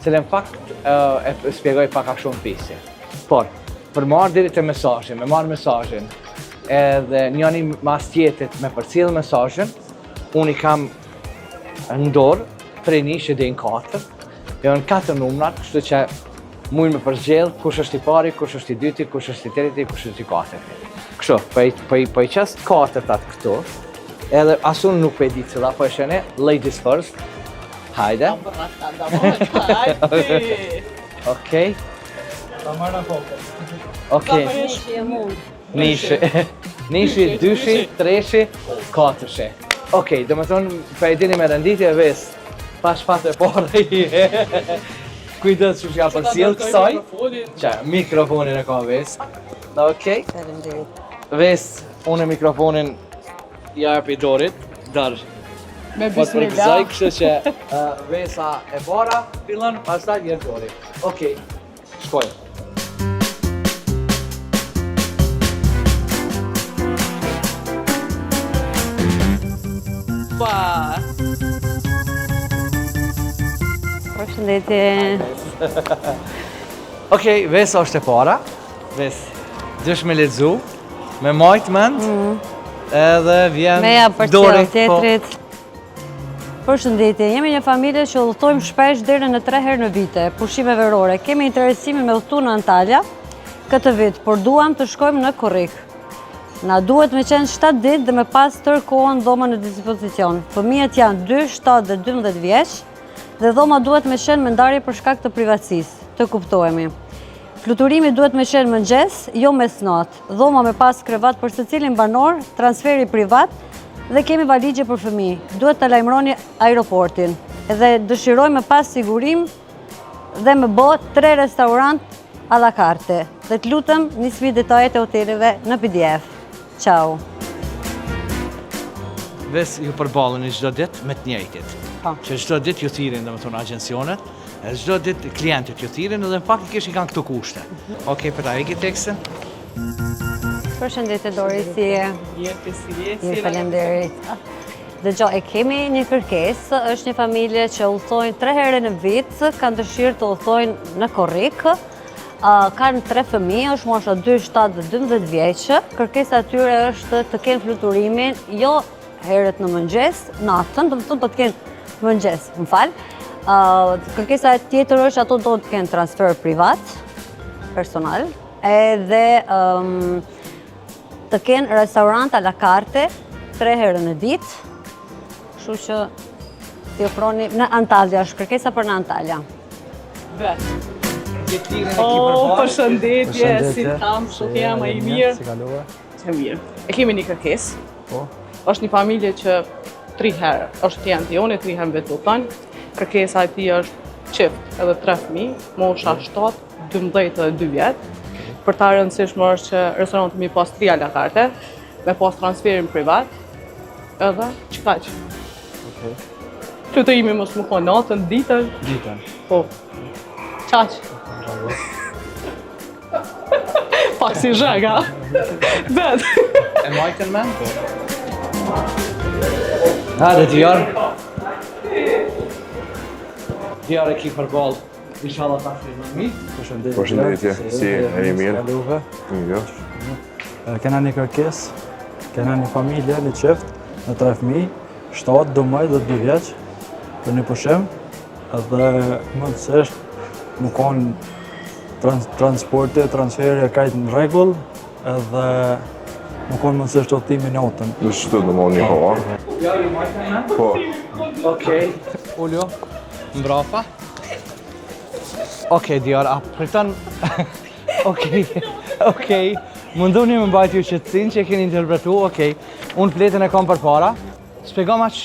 cilën fakt e spjegoj pak a shumë Fici. Por, për marrë deri te mesazhi, me marrë mesazhin, edhe njëri mas tjetrit me përcjell mesazhin, unë i kam në dorë prej 1 deri në 4. Janë 4 numrat, kështu që mund me përgjell kush është i pari, kush është i dyti, kush është i treti, kush është i katërti. Kështu, po i qas 4 këtu, edhe asun nuk po e di cila, po e shene, ladies first. Hajde. Okej. Okej. Nishi, dyshi, treshi, katërshi. Okej, do me thonë, për e dini me renditje ves, pa shpatë e porë. Kujdes që shka përcjell kësaj. Qa, mikrofonin e ka ves. Okej. Ves, unë mikrofonin ja e dorit, darë. Me bismillah. Kështu që vesa e para fillon, pastaj vjen dori. Okej. Shkoj. Pa. Përshëndetje. Okej, vesa është e para. Ves, dësh me lexu, me majt mend, edhe vjen Meja për dori. tjetrit. Përshëndetje, jemi një familje që udhëtojmë shpesh deri në 3 herë në vite, pushime verore. Kemi interesimin me udhëtu në Antalya këtë vit, por duam të shkojmë në Korrik. Na duhet me qenë 7 ditë dhe me pas tërë kohën dhoma në dispozicion. Fëmijët janë 2, 7 dhe 12 vjeç dhe dhoma duhet me qenë me ndarje për shkak të privatësisë, të kuptohemi. Fluturimi duhet me qenë mëngjes, jo mesnatë. Dhoma me pas krevat për secilin banor, transferi privat, dhe kemi valigje për fëmijë. Duhet të lajmëroni aeroportin. Edhe dëshirojmë pas sigurim dhe me bë 3 restorant a la carte. Dhe të lutem nismi detajet e hoteleve në PDF. Ciao. Ves ju përballeni çdo ditë me të njëjtit. Po. Që çdo ditë ju thirrin domethënë agjencionet, e çdo ditë klientët ju thirrin edhe faktikisht i kanë këto kushte. Okej, për ta heqë tekstin. Përshëndetje Dori, si je? Mirë, faleminderit. Dëgjoj, e kemi një kërkesë, është një familje që udhëtojnë 3 herë në vit, kanë dëshirë të udhëtojnë në Korrik. Kanë 3 fëmijë, është mosha 2, 7 dhe 12 vjeçë. Kërkesa e tyre është të kenë fluturimin jo herët në mëngjes, natën, do të kenë mëngjes, më fal. Kërkesa tjetër është ato do të kenë transfer privat, personal, edhe të kenë restorant a la carte 3 herë në ditë, kështu që t'i ofroni në Antalya, është kërkesa për në Antalya. Përshëndetje, si tam, Sofia më i mirë. Si kalova? Që mirë. E kemi një kërkesë. Po. Është një familje që 3 herë, është klientë jone, 3 herë vetë udhëton. Kërkesa e tij është çift, edhe 3 fëmijë, mosha 7, 12 dhe 2 vjet. Për ta rëndësishme është që restoranti mi pas 3 a la carte, me pas transferin privat, edhe që kaq. Fluturimi mos më konë natën, ditën. Ditën. Po. Qaq. Pak si zhega. Bet. E majtën me? Hajde Djar. Djar e ki për gol. Inshallah ta shri më mirë. Përshëndetje, si jeni mirë? Saluve. Jo. Kena një kërkes, kena një familje, një qift, në 3 fëmijë, 7, 12 dhe 2 vjeç, për një pushim, edhe mundësisht nuk kanë transporti, transferi e kajtë në rregull, edhe nuk kanë mundësisht udhtimi natën. Në shtu në më një hova. Djar i majtën me? Po, Okej. Uljo. Mbrapa. Okej, Djar, a priton... Okej. Mundoni më mbajt ju qëtësin që e keni interpretu, okej. Unë fletën e kam për para. Spjego ma që...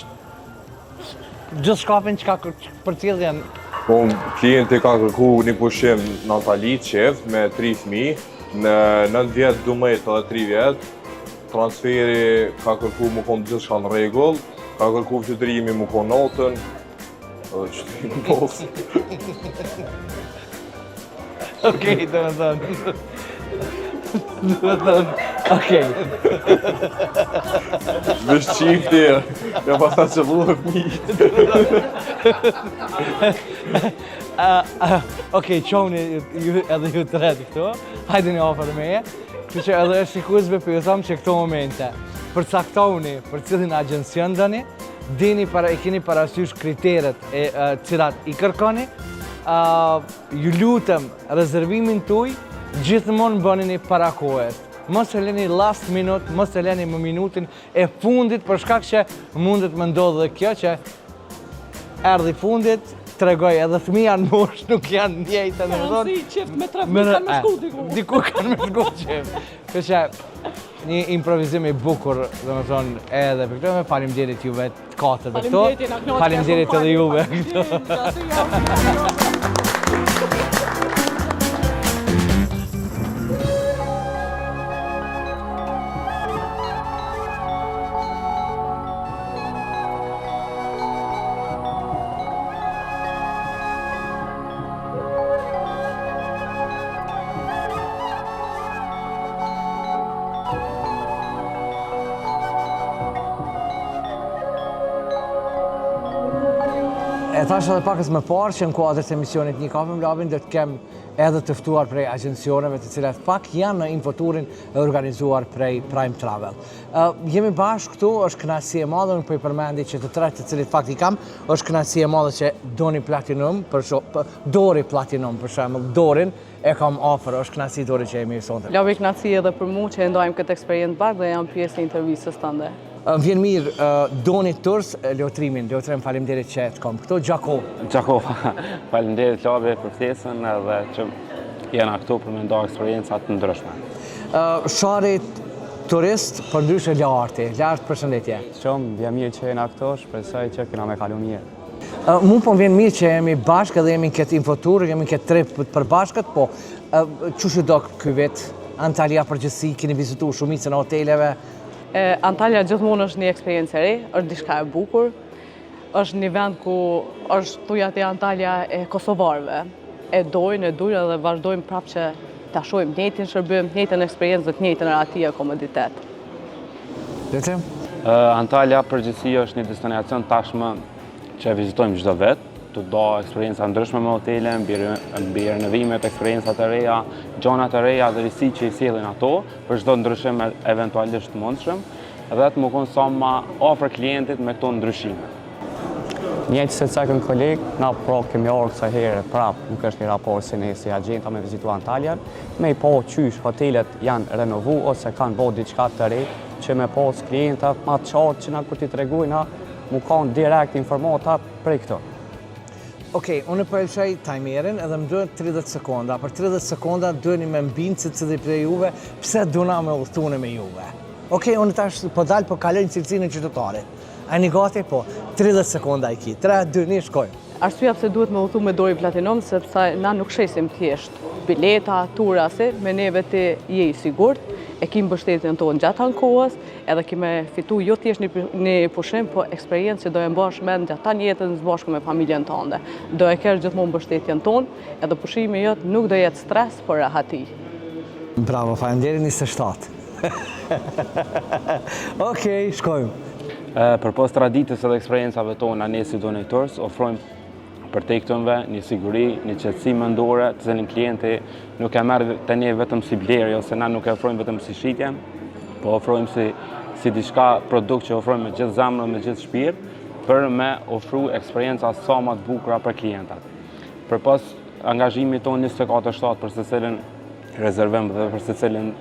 Gjithë shkapin që ka për cilë janë... po klienti ka kërku një pushim Natali qeft me 3 fëmijë, në 9 vjetë, 12 edhe 3 vjetë. Transferi ka kërku më konë gjithë shka në rregull, ka kërku flytërimi më konë natën, edhe që të i në posë. Okej, do më thënë. Okej. Vesh qifti, ja pas ta që lullë fëmijë. Okej, qoni edhe ju të redi këto, hajde një ofër meje. Kështu që edhe është shikuesve për ju thamë që këto momente, përcaktoni për cilin agjencion dëni, e keni parasysh kriteret e cilat i kërkoni, ju lutem rezervimin tuj, gjithmonë bënini para kohës. Mos e leni last minute, mos e leni më minutin e fundit, për shkak që mundet më ndodhë dhe kjo që erdhi fundit, tregoj edhe fëmija në mosh nuk janë njëjtë, në më thonë. Si qift me 3 fëmijë kanë me shku diku. Diku kanë me shku qift. Kështu që një improvizim i bukur, dhe më thonë, edhe për këto, faleminderit juve të katër dhe këto. Faleminderit edhe juve këto. E thash edhe pakës më parë që në kuadrët e emisionit Një kafe me Labin dhe të kem edhe të ftuar prej agjencioneve të cilat pak janë në infoturin e organizuar prej Prime Travel. Jemi bashkë këtu, është kënaqësi e madhe, unë po i përmendi që të tërë të cilit fakt i kam, është kënaqësi e madhe që Dori Platinum, për shembull, Dorin e kam ofër, është kënaqësi Dori që jemi sonte. Lavi kënaqësi edhe për mua që e ndajmë këtë eksperiencë bashkë dhe jam pjesë e intervistës tënde. Vjen mirë, Doni Turs, Lotrim, faleminderit që të kam këtu. Gjako, faleminderit Lavi për ftesën edhe që jena këtu për me nda eksperiencat të ndryshme. Sharit turist, për ndryshe lartë përshëndetje. Shumë, vjen mirë që jena këtu, shpresoj që kena me kalu mirë. Mu po vjen mirë që jemi bashkë dhe jemi në këtë infotur, jemi në këtë trip për bashkët, po çu do ky vit? Antalya përgjithësi, keni vizituar shumicën e hoteleve? Antalya gjithmonë është një eksperiencë e re, është diçka e bukur, është një vend ku është thuja te Antalya e kosovarëve. E dojnë dhe vazhdojmë prapë që ta shohim njëjtin shërbim, njëjtën eksperiencë dhe të njëjtën aty komoditet. Lotrim? Antalya përgjithësi është një destinacion tashmë që e vizitojmë çdo vit, të do eksperienca ndryshme me hotele, mbi renovimet, eksperiencat e reja, gjonat e reja dhe risi që i sjellin ato, për çdo ndryshim eventualisht mundshëm, dhe të më konë sa ma afër klientit me këto ndryshime. Njëjtë se cakën koleg, na kemi orë kësa herë prapë, nuk është një raport si ne si agjenta me vizitu Antalyan, me i po qysh hotelet janë renovu ose kanë bo diçka të re, që me pas klientat ma të qartë që na kur ti tregujna, mu kanë direkt informatat prej këto. Okej, unë përshaj timerin edhe më duhet 30 sekonda. Për 30 sekonda duheni me mbinë që të prej juve, pse duna me udhtune me juve. Okej, unë tash po dalë po kaloj në cilësinë e qytetarit. A një gati po, 30 sekonda i ki, 3, 2, 1, shkojmë. Arsyeja pse duhet me udhtu me Dori Platinum, sepse na nuk shesim thjesht bileta, tura, me neve ti je i sigurt, e kim mbështetjen tonë gjatë kohës, edhe kime fitu jo thjesht një pushim, po eksperiencë që do e mbash mend gjatë jetën së bashku me familjen tënde. Do e kesh gjithmonë mbështetjen tonë, edhe pushimi jot nuk do jetë stres, por rahati. Bravo, faleminderit 27. Okej, shkojmë. Përpos traditës edhe eksperiencave tona, ne si donatorës ofrojmë për te këtënve një siguri, një qetësi mendore, të cilin klienti nuk e merr të ne vetëm si blerje, ose na nuk e ofrojmë vetëm si shitje, po ofrojmë si diçka produkt që ofrojmë me gjithë zemrën, me gjithë shpirt, për me ofru eksperjenca sa më të bukura për klientat. Përpos angazhimit tonë 24/7 për secilin rezervim dhe për secilin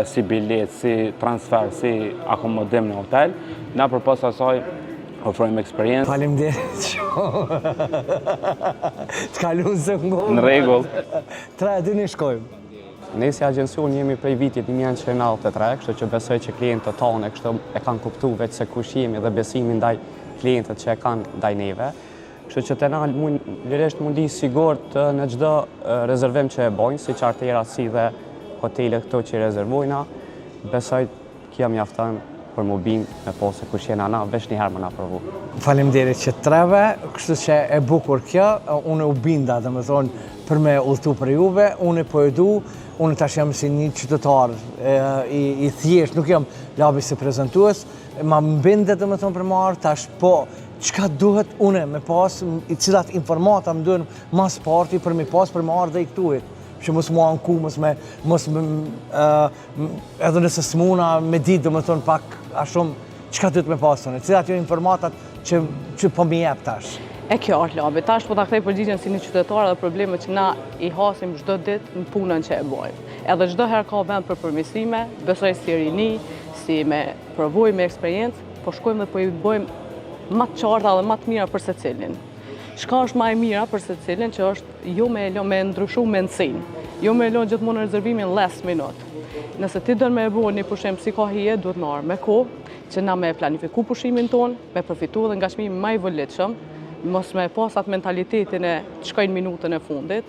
si bilet, si transfer, si akomodim në hotel, na përpos asaj ofrojmë eksperiencë. Faleminderit shumë. Të kalun se ngonë. Në rregull. 3-2 shkojmë. Ne si agjencion jemi prej vitit 1993, kështu që besoj që klientët tonë kështu e kanë kuptuar vetë se kush jemi dhe besimin ndaj klientët që e kanë ndaj neve. Kështu që të na lirisht mundi sigurt në çdo rezervim që e bojnë, si chartera si dhe hotelet këto që rezervojna, besoj kjo mjafton për më bimë me po se kush jena na, veç një herë më na provu. Faleminderit që treve, kështu që e bukur kjo, unë u binda dhe me thonë për me udhëtu për juve, unë po e du, unë tash jam si një qytetar i thjesht, nuk jam labi si prezentues, ma mbindet dhe me thonë për marë, tash po, qka duhet une me pas, i cilat informata më duhen mas parti për me pas për marë dhe i këtuit. Që mos mua anku, edhe nëse s'muna me ditë dhe me thonë pak a shumë, qka duhet me pasone, cilat jo informatat që po mi jep tash. E kjo është labi, tash po ta kthej përgjigjen si një qytetar dhe problemet që na i hasim çdo ditë në punën që e bojmë. Edhe çdo herë ka vend për përmirësime, besoj si rini, si me provoj me eksperiencë, po shkojmë dhe po i bëjmë më të qarta dhe më të mira për secilin. Shka është më e mira për secilin që është jo me ndryshu mendsinë, jo me lënë gjithmonë rezervimin last minute. Nëse ti dën me e bërë një pushim si ka hije, duhet në arë me kohë, që na me planifiku pushimin tonë, me përfitu dhe nga çmimi më i vëllitshëm, mos me pas atë mentalitetin e të shkojnë minutën e fundit,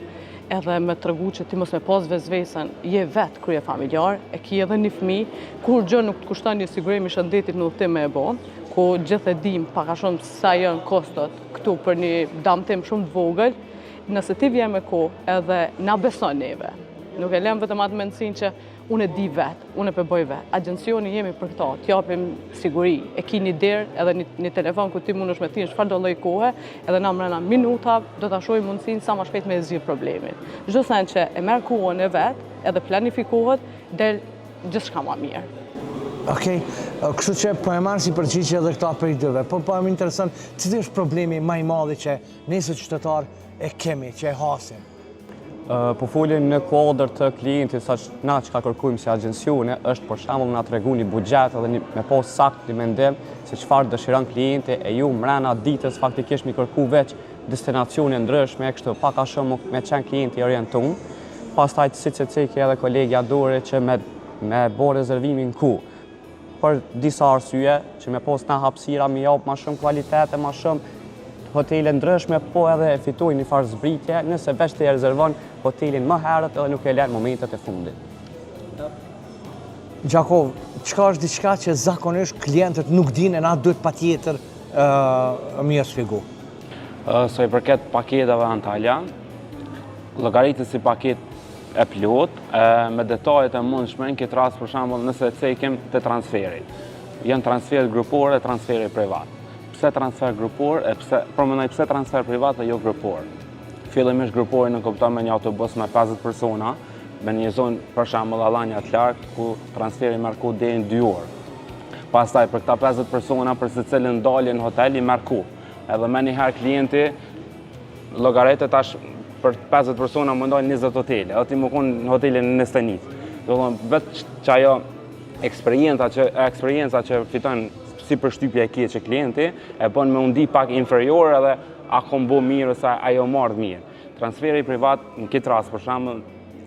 edhe me tregu që ti mos me pas vezvesën, je vetë krye familjar, e ki edhe një fëmijë, kur gjë nuk të kushton një sigurim i shëndetit në udhëtim me e bën, ku gjithë e dim pak a shumë sa janë kostot këtu për një damtim shumë të vogël, nëse ti vjen me kohë edhe na beson neve. Nuk e lem vetëm atë mendsinë që unë e di vetë, unë e përboj vetë. Agjencioni jemi për këta, t'japim siguri, e ki një derë edhe një telefon ku ti mund është me ti në çfarë do lloj kohe, edhe na mrena minuta do ta shohim mundësinë sa më shpejt me zgjidh problemin. Çdo sen që e merr kohën e vet, edhe planifikohet, del gjithçka më mirë. Okej, kështu që po e marrë si përgjigje edhe këta për i dyve, po më intereson, cili është problemi më i madh që ne si qytetar e kemi, që e hasim? Po folin në kuadër të klientit, sa na çka kërkojmë si agjencione, është për shembull na tregu një buxhet edhe me pas sakt një mendim se çfarë dëshiron klienti e ju mrena ditës faktikisht mi kërku veç destinacione ndryshme, kështu pak a shumë me qenë klienti orientuar. Pastaj siç e cekë edhe kolegja Dore që me bë rezervimin ku. Për disa arsye që me pas na hapësira mi jap më shumë kualitet e më shumë hotele ndryshme, po edhe e fitoj një farë zbritje nëse veç të rezervon hotelin më herët edhe nuk e lën momentet e fundit. Gjakov, çka është diçka që zakonisht klientët nuk dinë e na duhet patjetër më shpjegu? Sa i përket paketave Antalya, llogaritet si paket e plot, me detajet e mundshme, në këtë rast për shembull nëse cekim të transferit. Janë transferet grupore e transferet privat. Pse transfer grupor, pse transfer privat e jo grupor. Fillimisht grupori në kupton me një autobus me 50 persona, me një zonë për shembull Allanja të lartë ku transferi merr kohë deri në 2 orë. Pastaj për këta 50 persona për secilin dalje në hotel i merr kohë. Edhe më një herë klienti llogaritet tash për 50 persona më ndalë 20 hotele, ati më konë në hotelin në Stenit. Do thonë, vetë që ajo eksperienca që fiton si përshtypja e keqe klienti, e bën me undi pak inferior edhe a kombo mirë ose ajo marrë mirë. Transferi privat, në këtë rast për shembull,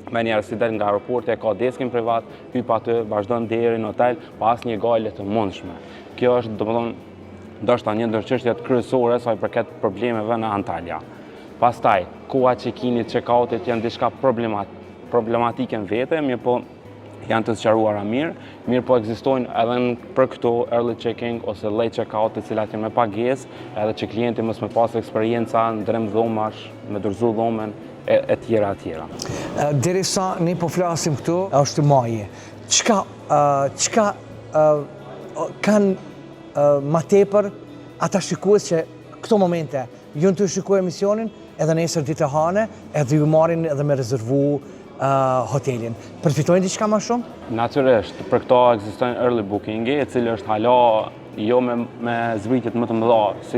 me njerëz si del nga aeroporti e ka deskin privat, hyp aty, vazhdon deri në hotel, pa asnjë gale të mundshme. Kjo është, domethënë, ndoshta një ndër çështjet kryesore sa i përket problemeve në Antalya. Pastaj, koha check-init, check-outit janë diçka problematike në vete, mirë po janë të sqaruara mirë po ekzistojnë edhe për këto early checking ose late checkout, të cilat janë me pagesë, edhe që klienti mos me pas eksperjenca ndrem dhomash, me dorëzu dhomën e tjera. Derisa ne po flasim këtu, është maji. Çka kanë ma tepër ata shikues që këto momente ju të shikojë emisionin edhe nesër ditë hane, edhe ju marrin edhe me rezervu hotelin. Përfitojnë diçka më shumë? Natyrisht, për këto ekzistojnë early booking-i, e cili është hala jo me zbritjet më të mëdha si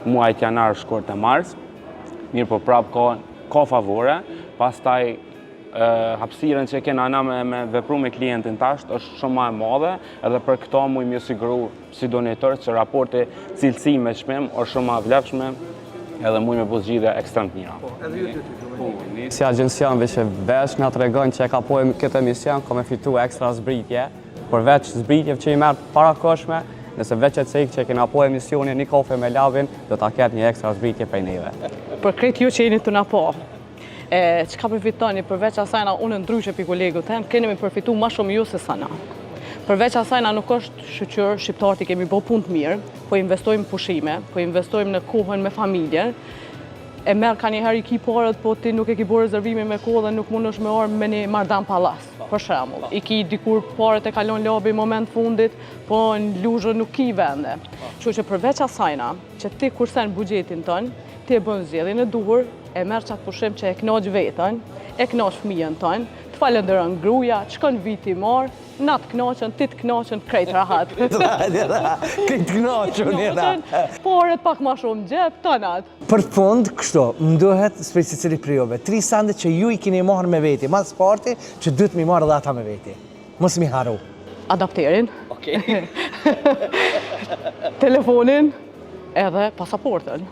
muajt janar, shkurt e mars. Mirë po prap ka favore, pastaj hapësirën që kena ana me vepru me klientin tash është shumë më e madhe, edhe për këto mujmë ju siguru si donator që raporti cilësi me çmim është shumë më vlefshme, edhe mujmë me zgjidhje ekstrem të mira. Si agjencion që veç nga të regojnë që e ka pojmë këtë emision, ka me fitu ekstra zbritje, përveç zbritjeve që i merë parakoshme, nëse veç e cekë që kena po emisionin një kofe me lavin, do ta ketë një ekstra zbritje për neve. Për kretë ju që jeni të na po, që ka përfitoni përveç asajna unë ndryshe për kolegu ten, keni me përfitu ma shumë ju se sana. Përveç asajna nuk është shqyqër, shqiptarët i kemi bo punë të mirë, po investojmë pushime, po investojmë në kohën me familjen, e merë ka njëherë i ki parët, po ti nuk e ki bo rezervimi me kohë dhe nuk mund është me orë me një mardan palas, për shemull. I ki dikur parët e kalon labi moment fundit, po në luzhë nuk ki vende. Që përveç asajna, që ti kursen bugjetin tënë, ti e bën zgjedhjen e duhur, e merë qatë pushim që e knaq vetën, e knaq fëmijën tënë, të falenderën gruja, çkon viti marë, na të knaqën, ti të knaqën, krejt rahat. Krejt knaqën, Porët pak ma shumë gjep, tonat. Për fund, kështu, më duhet secili prej juve 3 sende që ju i keni marrë me veti, mas parti që duhet mi marrë edhe ata me veti. Mos mi haru. Adapterin, telefonin, edhe pasaportën.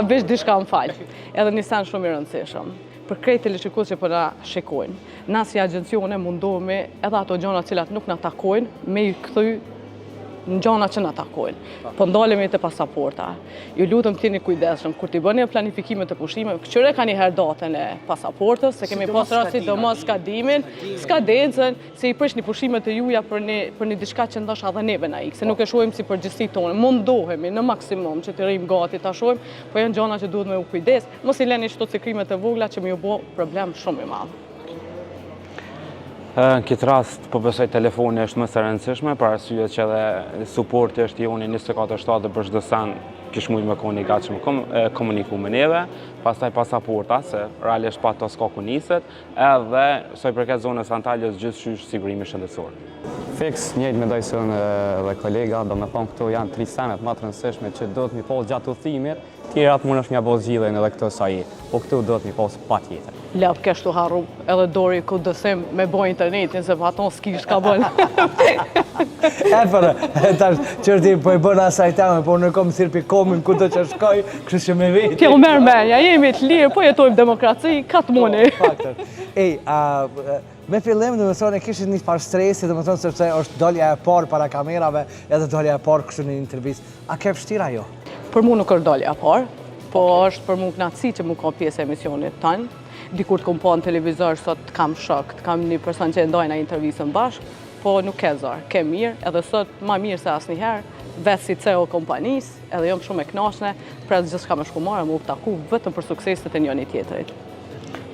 Veç dishka më falj, edhe një sen shumë i rëndësishëm. Për krejt teleshikues që po na shikojnë, na si agjencione mundohemi edhe ato gjona cilat nuk na takojnë, me i kthy në gjona që na takojnë. Po ndalemi te pasaporta. Ju lutem t'jeni kujdesshëm kur t'i bëni planifikimet e pushimeve, këqyre ka një herë datën e pasaportës, se kemi pas rast sidomos skadencën, se i prishni pushimet e juaja për një diçka që ndoshta edhe neve na ik, se nuk e shohim si përgjegjësi tonë. Mundohemi në maksimum që të rrim gati ta shohim, po janë gjona që duhet me u kujdes, mos i lëni çdo cikrimet e vogla që më ju bë problem shumë i madh. Në këtë rast, po besoj telefoni është më së rëndësishme, për arsye që edhe suporti është joni 24/7 dhe për çdo sen kish mujt me koni gatshëm komuniku me neve, pastaj pasaporta, se realisht pa to s'ka ku niset, edhe sa i përket zonës Antaljës gjithçysh sigurimi shëndetësor. Fiks, njëjtë mendoj se unë dhe kolega, do me thonë këto janë 3 senet më të rëndësishme që do të mi pas gjatë udhëtimit, tjerat mund është mja bo zgjidhen edhe këto sa i, po këtu do të mi pas patjetër. Lep kështu harru edhe dori ku dësim me bo internetin, se pa ton s'kish ka bën. Tash, qërti po e bëna asaj teme, po në kom thirë për komin ku do që shkoj, kështu që me veti. Kjo merë menja, jemi të lirë, po jetojmë demokraci, ka të muni. Me fillim, dhe me thonë, e kishit një farë stresi, dhe me thonë, sepse është dolja e parë para kamerave, edhe dolja e parë kështu një intervjist. A ke vështira jo? Për mu nuk është dolja e parë, po është për mu knatësi që mu ka pjesë e emisionit tanë. Dikur të kom po në televizor, sot kam shok, kam një person që e ndojna intervjistën bashkë, po nuk ke zarë, ke mirë, edhe sot ma mirë se asë njëherë, vetë si CEO kompanisë, edhe jom shumë e knashne, presë gjithë shka me shkumare, mu taku vetëm për suksesit e njëni tjetërit.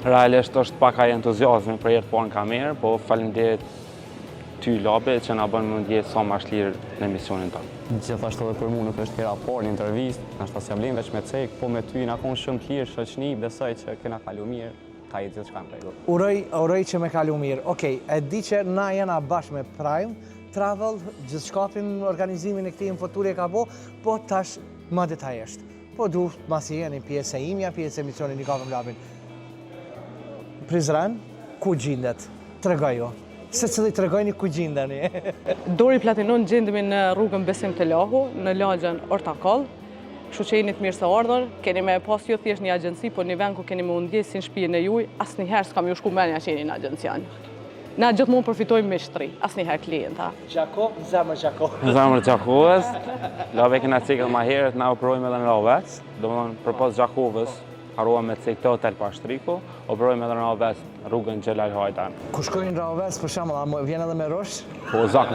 Realisht është paka entuziazmi për jetë po në kamerë, po faleminderit ty Labe që na bën më ndjetë sa më lirë në emisionin tonë. Gjithashtu edhe për mu nuk është kera por një intervist, nështë si jam veç me cek, po me ty na konë shumë të lirë shoqni, besoj që kena kalu mirë, ka i gjithë shka në rregull. Uroj që me kalu mirë. Okej, e di që na jena bashkë me Prime Travel, gjithë shkapin organizimin e këtij infoturje ka po tash më detajisht. Po du masi jeni pjesë e imja, pjesë e emisionin një kafëm labin. Prizren, ku gjindet? Tregoj jo. Se cili tregojni ku gjindeni. Dori Platinon gjendemi në rrugën Besim të Lahu, në lagjen Ortakoll. Kështu që jeni të mirë se ardhur, keni me pas jo thjesht një agjenci, por një vend ku keni me undjes si në shtëpinë e juaj, asnjëherë s'kam ju shku menja që jeni në agjencion. Na gjithmonë përfitojmë me shtri, asnjëherë klienta. Gjako, zemër Gjako. Zemër Gjakovës, Labe kena cikët ma herët, na u provojmë edhe në Lovec, do më thonë përpos Gjakovës, harrova me cek të Hotel Pashtriku, operojmë edhe në Raves rrugën Xhelal Hajdan. Ku shkojnë Raves për shembull, a vjen edhe me rosh? Po zak.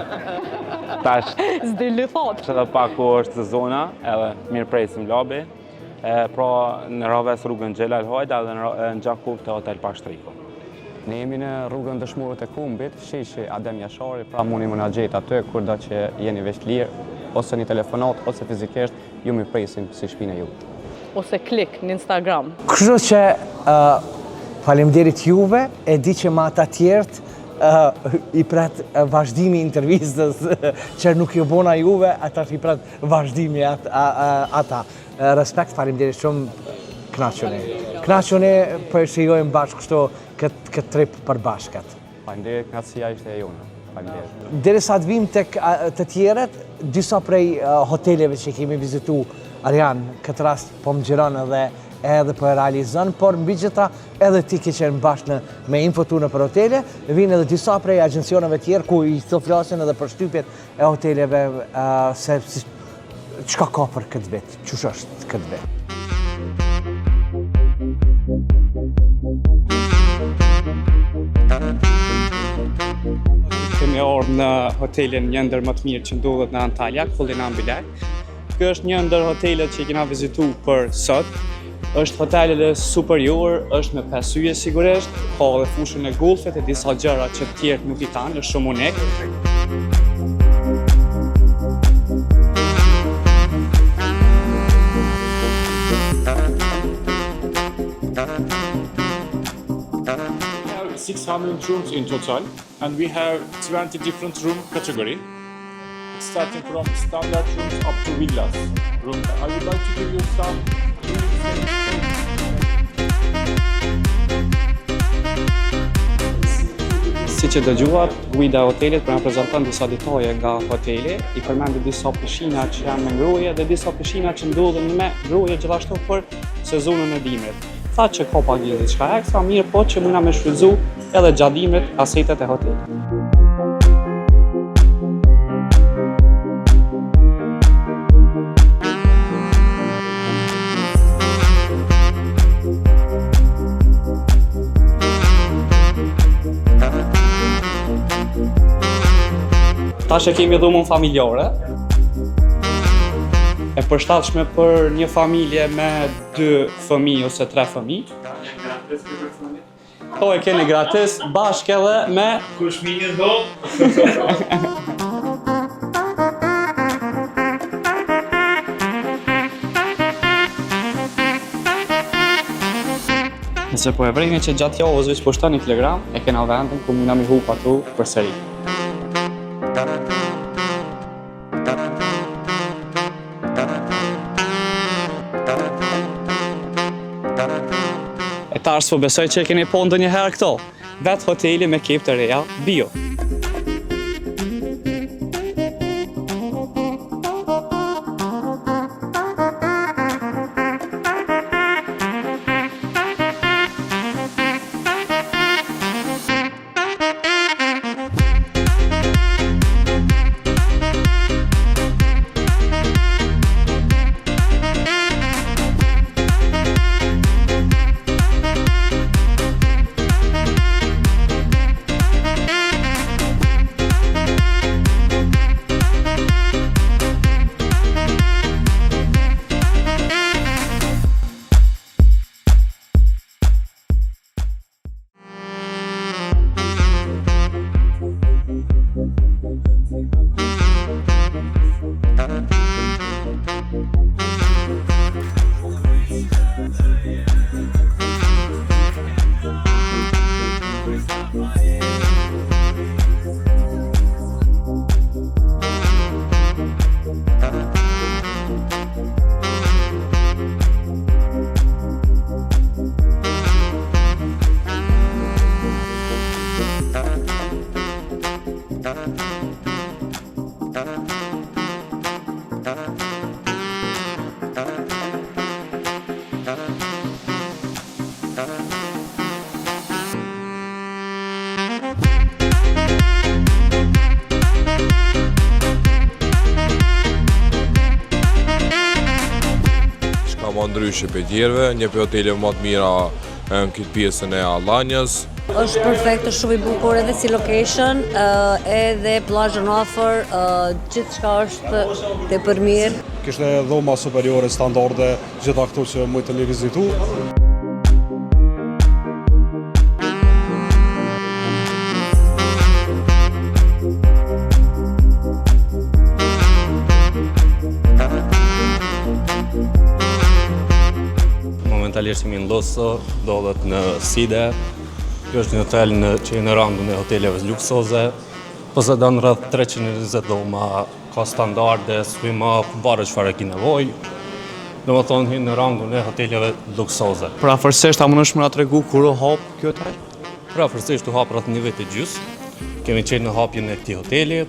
Tash S'dili thot. edhe pak ku është zona, edhe mirë presim labi. Pra në Raves rrugën Xhelal Hajdan dhe në Gjakov të Hotel Pashtriku. Ne jemi në rrugën Dëshmorët e Kumbit, sheshi Adem Jashari, pra mundi më na gjet aty kurdo që jeni veç lirë, ose një telefonat, ose fizikisht, ju mi presim si shpinë e ju. Ose klik në Instagram. Kështu që faleminderit juve, e di që ma ata tjerët i pret vazhdimi i intervistës që nuk ju bona juve, ata i pret vazhdimi ata. Respekt, faleminderit shumë, knaqëni. Knaqëni për shijojmë bashkë kështu këtë trip për bashkët. Faleminderit, knatësia ishte e jone. Faleminderit. Derisa të vim tek të tjerët, disa prej hoteleve që kemi vizitu, Arjan, këtë rast po më gjiron edhe po e realizon, por mbi gjitha edhe ti ke qenë bashkë me infotune për hotele, vinë edhe disa prej agjencioneve tjerë ku i të flasin edhe për shtypjet e hoteleve se çka ka për këtë vit, çush është këtë vit. Kemi orë në hotelin një ndër më të mirë që ndodhet në Antalya, Kullina Ambilak. Ky është një ndër hotelet që kena vizitu për sot. Është hoteli superior, është me 5 yje sigurisht, ka dhe fushën e golfit e disa gjëra që të tjerë nuk i kanë, është shumë unik. We have 600 rooms in total, and we have 20 different room category, starting from standard rooms up to villas. I would like to give you some Si që dëgjuat, guida e hotelit për na prezanton disa detaje nga hoteli, i përmendi disa pishina që janë me ngroje dhe disa pishina që ndodhen me ngroje gjithashtu për sezonën e dimrit. Tha që ka pagë diçka ekstra, mirë po që muna me shfrytzu edhe gjatë dimrit asetet e hotelit. Tash e kemi dhomën familjare, e përshtatshme për një familje me 2 fëmijë ose 3 fëmijë. Po e keni gratis, bashkë edhe me kushminjën do. Nëse po e vrejni që gjatë javës veç po shton 1 kilogram, e kena vendin ku muna mi hup atu përsëri. E tash po besoj që e keni po ndonjëherë këto. Vetë hoteli me kep të reja bio. ndryshe për tjerëve, një për hotele më të mira në këtë pjesën e Allanjës. Është perfekt, është shumë i bukur edhe si location, edhe plazhën afër, gjithçka është tepër mirë. Kishte dhoma superiore standarde, gjitha këto që mujtë të vizitu. Momentalisht jemi në Loso, ndodhet në Side. Kjo është një hotel që në rangën e hoteleve luksoze. Posedon rreth 320 dhoma, ka standarde, swim up, varet çfarë ke nevojë. Domethënë hin në rangën e hoteleve luksoze. Pra afërsisht a mundesh më na tregu kur u hap ky hotel? Pra afërsisht u hap rreth 1 vit e gjys. Kemi qenë në hapjen e këtij hoteli.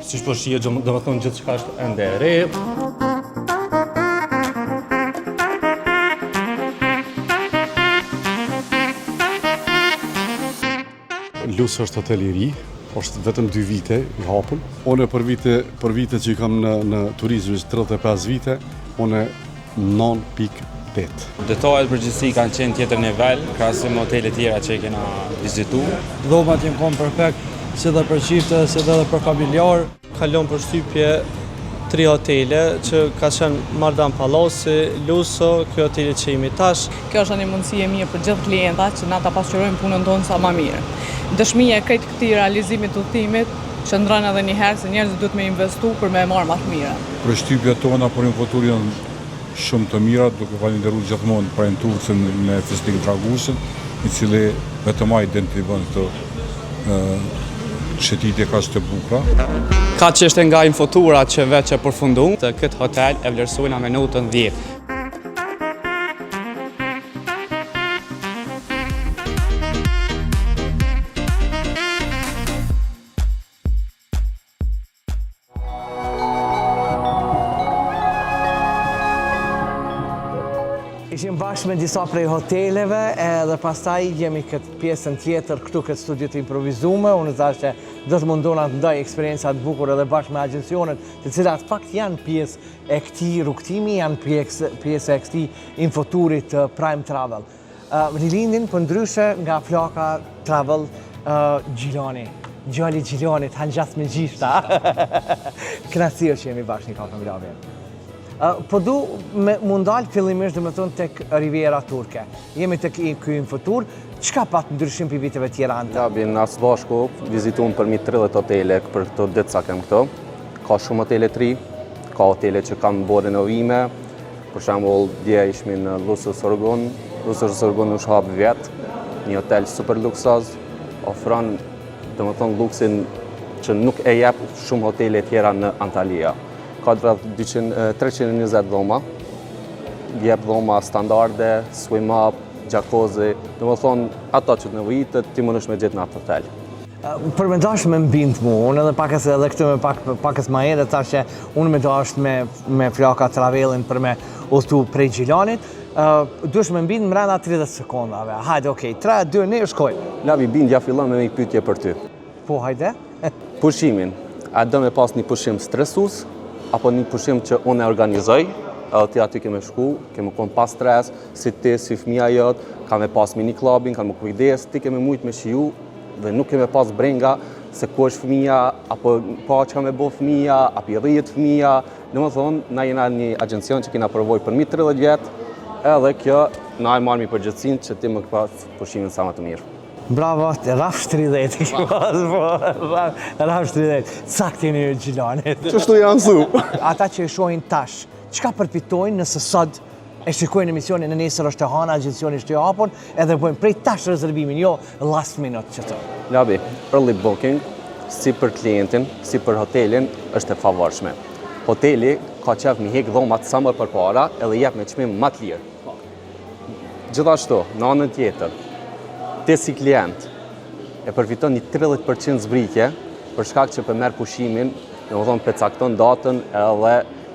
Siç po shihet, domethënë gjithçka është ende e re. Lus është hotel i ri, është vetëm 2 vite i hapur. Unë për vite që i kam në turizëm 35 vite, unë 9.8. Detajet përgjithësi kanë qenë tjetër nivel, krahasim me hotelet tjera që kena vizitu. Dhomat janë kom perfekt, si dhe për çifte, si dhe për familjar. Kalon përshtypje 3 hotele që ka qenë Mardan Pallasi, Luso, ky hoteli që jemi tash. Kjo është një mundësi e mirë për gjithë klientat që na ta pasqyrojmë punën tonë sa më mirë. Dëshmia e këtij realizimit të udhëtimit qëndron edhe një herë se njerëzit duhet me investu për me marrë më të mira. Përshtypjet tona për infrastrukturë janë shumë të mira, duke falendëruar gjithmonë pranë Turcën në Festikën Dragusin, i cili vetëm ai identifikon këto çetitje kaq të bukura. Ka çështje nga infoturat që veç e përfundon të këtë hotel e vlerësojnë me notën 10. Ishim bashkë me disa prej hoteleve edhe pastaj jemi këtë pjesën tjetër këtu këtë studio të improvizume. Unë thash që do të mundona të ndaj eksperiencat bukur edhe bashkë me agjencionet të cilat fakt janë pjesë e këtij rrugtimi, janë pjesë e këtij infoturit të Prime Travel. Rilindin për ndryshe nga flaka Travel Gjilani. Gjali Gjilani, të hanë gjatë me gjishta. Kënaqësi që jemi bashkë një kafe mbrave. Po du me mundal fillimisht dhe me thonë tek Riviera Turke. Jemi tek ky infotur, çka pat ndryshim për viteve tjera ante? Jabi në asë bashku, vizituam përmi 30 hotele për këto ditë sa kem këto. Ka shumë hotele të ri, ka hotele që kanë bërë renovime. Për shembull, dje ishmi në Luxor Sorgon. Luxor Sorgon është hap vjetë, një hotel super luksoz, ofron domethënë luksin që nuk e jep shumë hotele tjera në Antalya. Ka rreth 320 dhoma, jep dhoma standarde, swim up, jacuzzi, domethënë ato që të nevojitet ti mundesh me gjetë në atë hotel. Përmendash me mbind mu, unë edhe këtë me pakës ma herë, tash që unë me dasht me flaka Travelin për me udhëtu prej Gjilanit, duhesh me mbind mrena 30 sekondave. Hajde, okej, 3, 2, 1, shkoj. Lavi bindja fillon me një pyetje për ty. Po, hajde. Pushimin, a do me pas një pushim stresus, apo një pushim që unë e organizoj, edhe ti aty keme shku, keme konë pas stres, si ti, si fëmija jëtë, ka me pas mini klubin, ka me kujdes, ti keme mujtë me shiju, dhe nuk keme pas brenga se ku është fëmija, apo pa që ka me bo fëmija, apo i rrijet fëmija. Në më thonë, na jena një agencion që kena përvoj për mi 30 vjetë, edhe kjo na e marrë mi përgjithsin që ti më këpas pushimin sa më të mirë. Bravo, rafsh 30, rafsh 30, sakt jeni Gjilanit. Qështu janë su? Ata që e shohin tash, çka përfitojnë nëse sot e shikojnë emisionin në nesër është të hana, agencioni është të hapur, edhe bojnë prej tash rezervimin, jo last minute që të. Labi, early booking, si për klientin, si për hotelin, është e favorshme. Hoteli ka qef mi hek dhomat sa më përpara edhe jep me çmim më të lirë. Gjithashtu, në anën tjetër, ti si klient e përfiton një 30% zbritje për shkak që për merë pushimin, domethënë përcakton datën edhe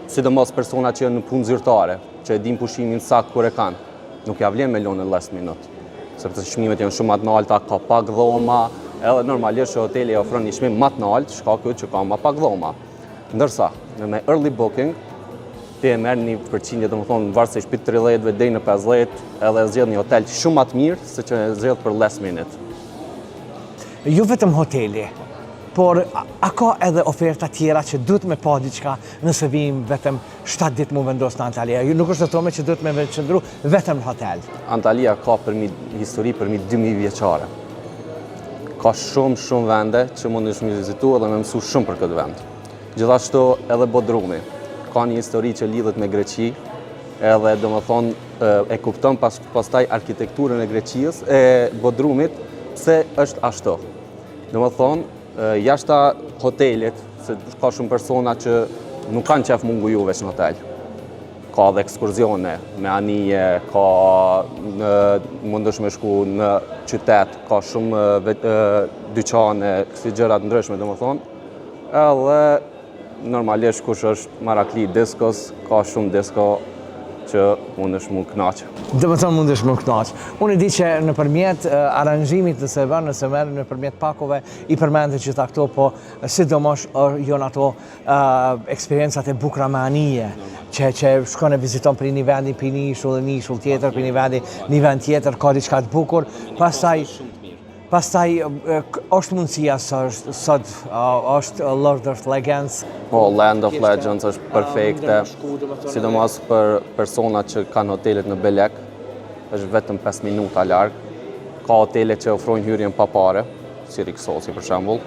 sidomos persona që janë në punë zyrtare, që e din pushimin sakt kur e kanë. Nuk ja vlen me lënë last minute, sepse çmimet janë shumë më të larta, ka pak dhoma, edhe normalisht hoteli ofron një çmim më të lartë, shkaku që ka më pak dhoma. Ndërsa, me early booking, ti e merr një përqindje, domethënë varësisht pit 30 deri në 50, edhe zgjedh një hotel shumë më të mirë se që zgjedh për last minute. Jo vetëm hoteli, por a ka edhe oferta tjera që duhet me pa diçka nëse vim vetëm 7 ditë mu vendos në Antalya? Ju nuk është të thome që duhet me qëndru vetëm në hotel. Antalya ka histori përmi 2000 vjeçare. Ka shumë vende që mund është me vizitu edhe me mësu shumë për këtë vend. Gjithashtu edhe Bodrumi. Ka një histori që lidhet me Greqi, edhe domethënë e kupton pastaj arkitekturën e Greqisë, e Bodrumit, se është ashtu. Domethënë, jashta hotelit, se ka shumë persona që nuk kanë qef mungu ju veç në hotel. Ka dhe ekskurzione me anije, mundësh me shku në qytet, ka shumë dyqane, kësi gjërat ndryshme, domethënë. Edhe normalisht kush është marakli diskos, ka shumë disko që mundesh mu knaqë. Dhe më thonë mundesh mu knaqë. Unë di që në përmjet aranjimit nëse vënë, nëse merë në përmjet pakove, i përmendit që ta këto, po sidomos jonë ato eksperiencat e bukra me anije, që shkon e viziton për një vendi, për një ishull tjetër, për një vendi, një vend tjetër, ka diçka të bukur, pastaj është mundësia sot është Lord of Legends. Po, Land of Legends është perfekte, sidomos për personat që kanë hotelet në Belek, është vetëm 5 minuta larg. Ka hotele që ofrojnë hyrjen pa pare, si Riksosi për shembull.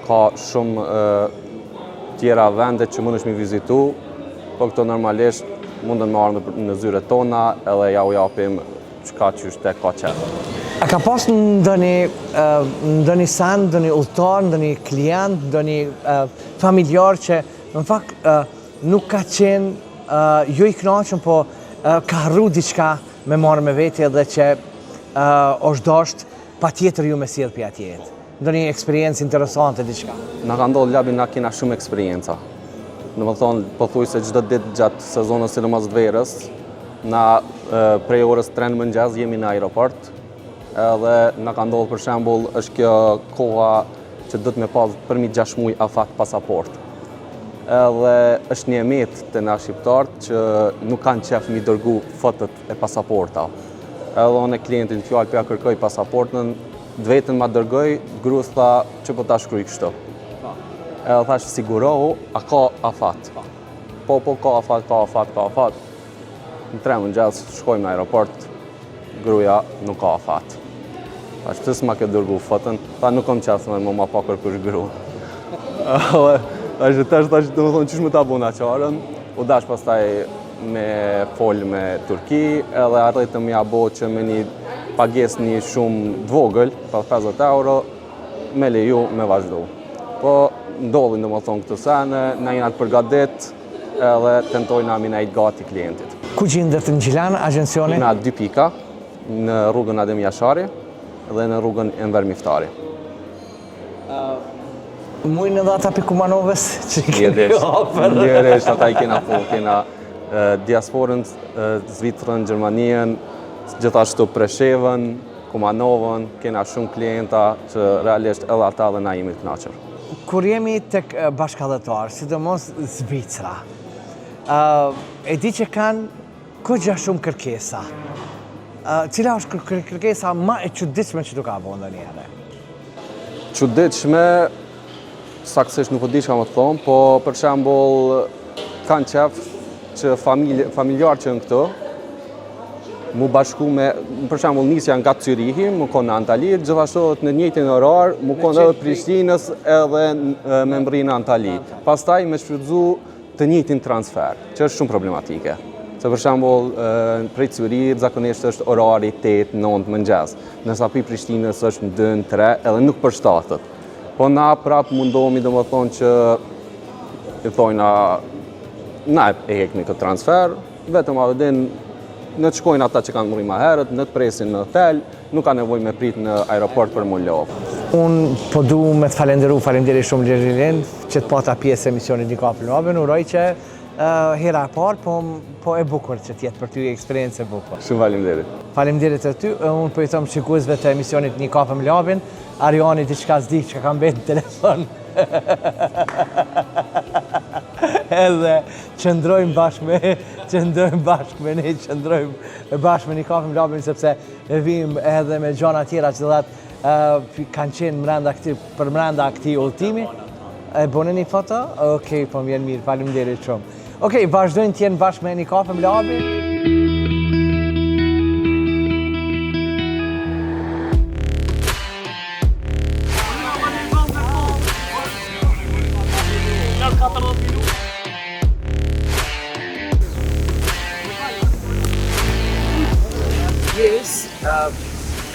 Ka shumë tjera vende që mundesh mi vizitu, po këto normalisht mundën me armë në zyret tona edhe ja u japim çka qysh tek ka qenë. A ka pas ndonjë sen, ndonjë udhëtar, ndonjë klient, ndonjë familjar që në fakt nuk ka qenë jo i kënaqur, po ka harru diçka me marrë me veti edhe që është dashur patjetër ju me sjell pi atje. Ndonjë eksperiencë interesante diçka. Na ka ndodhur labi, na kena shumë eksperienca. Domethënë, pothuajse çdo ditë gjatë sezonit sidomos verës, na prej orës 3 në mëngjes jemi në aeroport. Edhe na ka ndodhur për shembull është kjo koha që do të me pas përmi 6 muaj afat pasaport. Edhe është një emet të na shqiptarët që nuk kanë qef mi dërgu fotot e pasaporta. Edhe unë klientin fjalë për ja kërkoj pasaportën, vetëm ma dërgoj, gruas tha që po ta shkruaj kështu. Edhe thash sigurohu, a ka afat? Po ka afat. Në 3 mëngjes shkojmë në aeroport, gruaja nuk ka afat. Thash pse s'ma ke dërgu foton? Tha nuk kam qef me ma pa kërkush grua. Tash domethënë çish më ta bëna qarën, u dash pastaj me fol me Turki, edhe arritëm ja bo që me një pagesë një shumë dvogël, pa 50 euro, me leju me vazhdu. Po ndodhin domethënë këtë sene, na jena të përgatit, edhe tentojna mi na i gati klientit. Ku gjendet në Gjilan, agjensioni? Na 2 pika, në rrugën Adem Jashari dhe në rrugën Enver Miftari. Mujnë edhe ata Pikumanovës që Ndjeresht, ata i kena po, kena diasporën, Zvitrën, Gjermanien, gjithashtu Preshevën, Kumanovën, kena shumë klienta që realisht edhe ata dhe na jemi të kënaqur. Kur jemi tek bashkëdhetar, sidomos Zvicra, e di që kanë kogja shumë kërkesa. Cila është kërkesa ma e çuditshme që tu ka bo ndonjëherë? Çuditshme, saktësisht nuk po di çka më të them, po për shembull kanë qef që familjar që në këto, mu bashku me, për shembull nisja nga Zürichi, mu konë në Antali, gjithashtu në njëjtin orar, mu konë edhe Prishtinës edhe me mbri në Antali. Pastaj me shfrytzu të njëjtin transfer, që është shumë problematike. Se për shembull, prej Zürichit zakonisht është orari 8-9 mëngjes, nësa pi Prishtinës është në 2-3 edhe nuk përshtatet. Po na prap mundohemi domethënë që i thojna na e hekni këtë transfer, vetëm avëdin në të shkojnë ata që kanë mërri ma herët, në të presin në hotel, nuk ka nevoj me prit në aeroport për më lovë. Unë po du me të falenderi shumë Lirinin, që të pata pjesë emisionit Një Kapë Lovën, uroj që hera e parë, po e bukur që tjetë për ty eksperiencë e bukur. Shumë faleminderit. Faleminderit e ty, unë po i thëmë shikuesve të emisionit Një Kapë Lovën, Arioni diçka s'di që kam vetë në telefon. edhe qëndrojmë bashkë me ne, qëndrojmë bashkë me një kafe më labin, sepse vim edhe me gjona tjera që dhe kanë qenë për mrenda këti udhëtimi. E bone një foto? Okej, po më vjen mirë, faleminderit shumë. Okej, vazhdojnë t'jenë bashkë me një kafe më labin.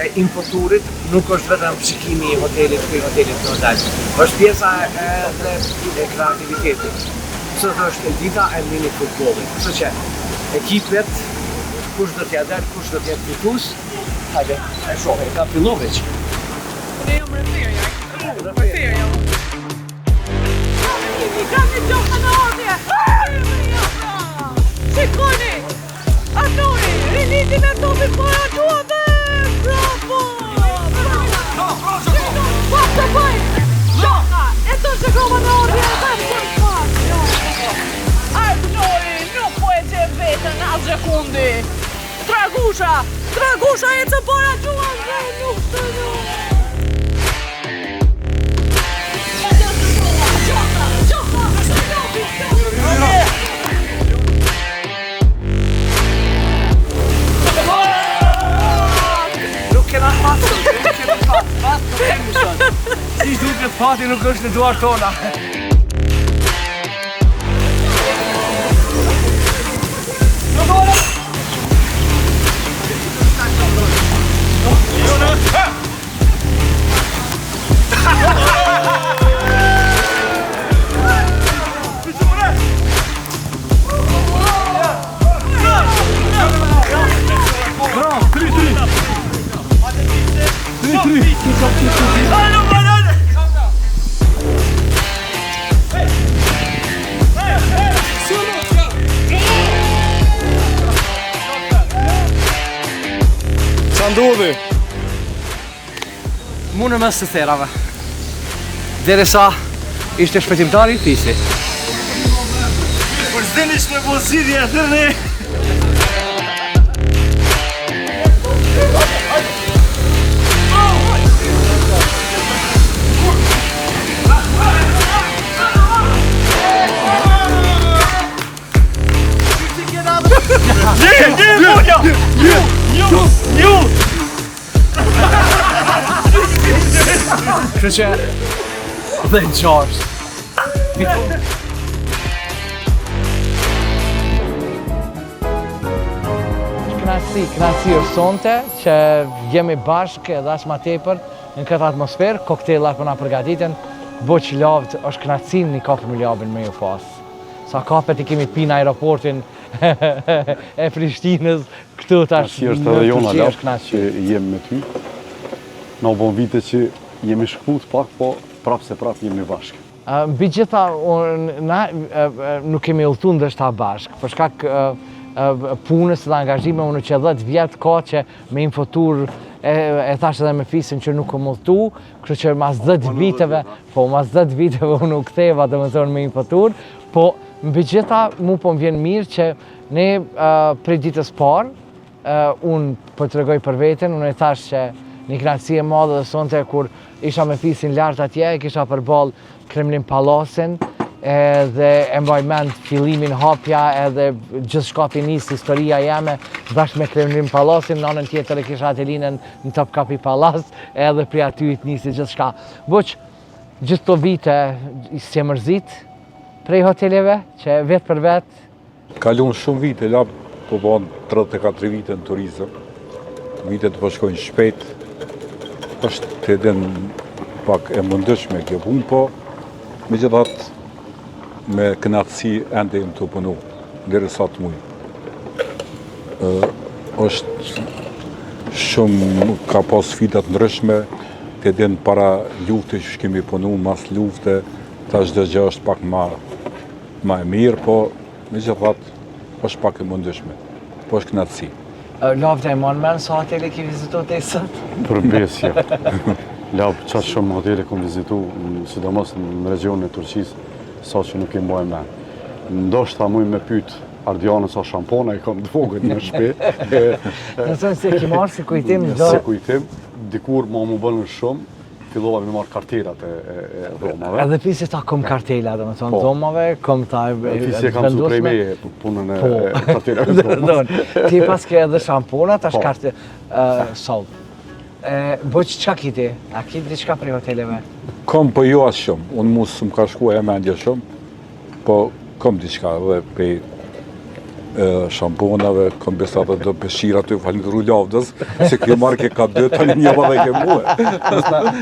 E infoturit nuk është vetëm shikimi i hotelit në hotel. Është pjesa e kreativitetit. Sot është dita e mini futbollit. Kështu që ekipet, kush do t'ja del, kush do t'jetë fitues, hajde, e shohë, ka fillu veç. Ne jam referja. Kam një gjohë në ordje! Shikoni! Aturi, riniti me topi para gjuave! Bravo! Basta poi! Gioca! E tu se come në ordje e tam që shpat! Aturi, nuk po e gjem vetën as gjekundi! Tragusha e të para gjuave! Nuk të nuk! Si duket fati nuk është në duar tona. Qa ndodhi? Mune mes të therave. Derisa ishte shpëtimtari i fisi. Por s'deni që me pozitje e thërni! Kështu që dhe në qarës. Knatësi është sonte që jemi bashkë edhe as ma tepër në këtë atmosferë, kokteillat po na përgatiten, boq lavd është knatësi një kafe më labin me ju pas. Sa kapet i kemi pi në aeroportin e Prishtinës, këtu tash Knatësi është edhe jona lavd që jemi me ty. Na u bon vite që jemi shkput pak, po prapë se prapë jemi bashkë. Mbi gjitha, na nuk kemi udhëtuar ndoshta bashkë, për shkak punës dhe angazhime, unë që 10 vjetë ka që me infotur e thash edhe me fisin që nuk më udhëtu, kështu që mas 10 viteve, unë u ktheva dhe më thonë me infotur, po mbi gjitha mu po më vjen mirë që ne prej ditës parë, unë po të regoj për veten, unë e thash që një knatësi e madhe dhe sonte kur isha me fisin lartë atje, e kisha përball Kremlin Palasin, dhe e mbaj mend fillimin hapja edhe gjithë shkapi nisë historia jeme bashkë me Kremlin Palasin, në anën tjetër e kisha atelinën në Topkapi Palas, edhe prej aty nisi gjithë shka. Boq, gjithë të vite s'je mërzit prej hoteleve, që vetë për vetë? Kalon shumë vite, po banë 34 vite në turizëm, vitet po shkojnë shpejt, është të edhen pak e mundëshme kjo punë, po me gjithat me kënaqësi ende jam të punu, deri sa të muj. Është shumë, ka pas sfida të ndryshme, të edhen para lufte që kemi punu, mas lufte, ta çdo gjë është pak ma e mirë, po me gjithat është pak e mundëshme, po është kënaqësi. Lavda e mon men, sa hotele ki vizitu të i sëtë? Përmbesje. Lavë qatë shumë hotele kom vizitu, sidomos në regionin e Turqisë, sa që nuk e mboj men. ndoshta muj me pyet Ardianën sa shampona i kam të vogël në shtëpi. Në thënë se ki marrë si kujtim çdo. Si kujtim, dikur më bënë shumë, fillova me marrë kartelat e dhomave. Edhe pisi ta kom kartela, do të thonë dhomave, kom ta Pisi e kam su prej meje punën e kartelave e dhomave. Ti pas ke edhe shampona, tash sold. Bëq qa kiti? A kiti diçka prej hoteleve? Kom, po jo as shumë. Unë mu së më ka shkuar e mendja shumë, po kom diçka dhe prej shamponave, kom besa dhe do peshira të falindru lavdës, se kjo marrë ke ka 2, tani një dhe ke muhe.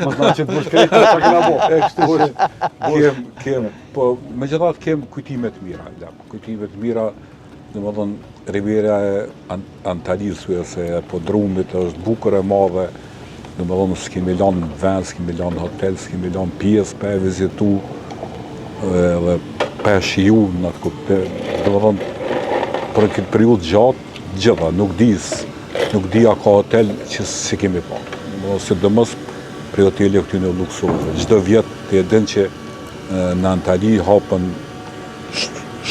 Mos na që të përshkrejtë, sa këna bo. Po, me gjithat kem kujtime të mira. Kujtime të mira, në më dhënë, Riviera e Antalisë, se po drumit është bukur e madhe, në më dhënë, s'kemi lanë vend, s'kemi lanë hotel, s'kemi lanë pjesë, pe e vizitu, dhe pe e shiju në atë kupte, në më dhënë, për këtë periudhë gjatë, gjitha, nuk dija ka hotel që si kemi pa. Se dëmës për hoteli e këtyne luksove. Gjdo vjetë të edhen që në Antali hapën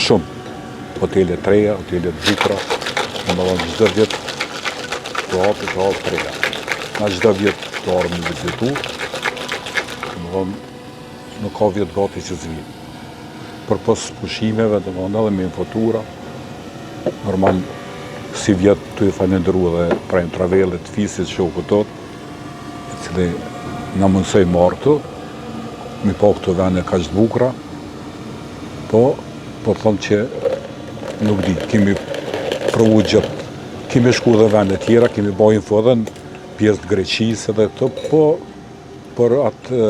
shumë. Hotelet treja, hotelet bukra, në më dhënë gjdo vjetë të hapë treja. Na gjdo vjetë të arë më vizitu, në më dhënë nuk ka vjetë gati që zvinë. Për pos pushimeve, në më dhënë edhe me infotura, normal, si vjetë të i falendru dhe prajmë travelet, fisit, shokët tot, cili në mundësoj martu, mi po këto vene ka qëtë bukra, po thonë që nuk di, kemi provu gjithë, kemi shku dhe vene tjera, kemi bo info dhe në pjesë të Greqisë dhe këto, po për atë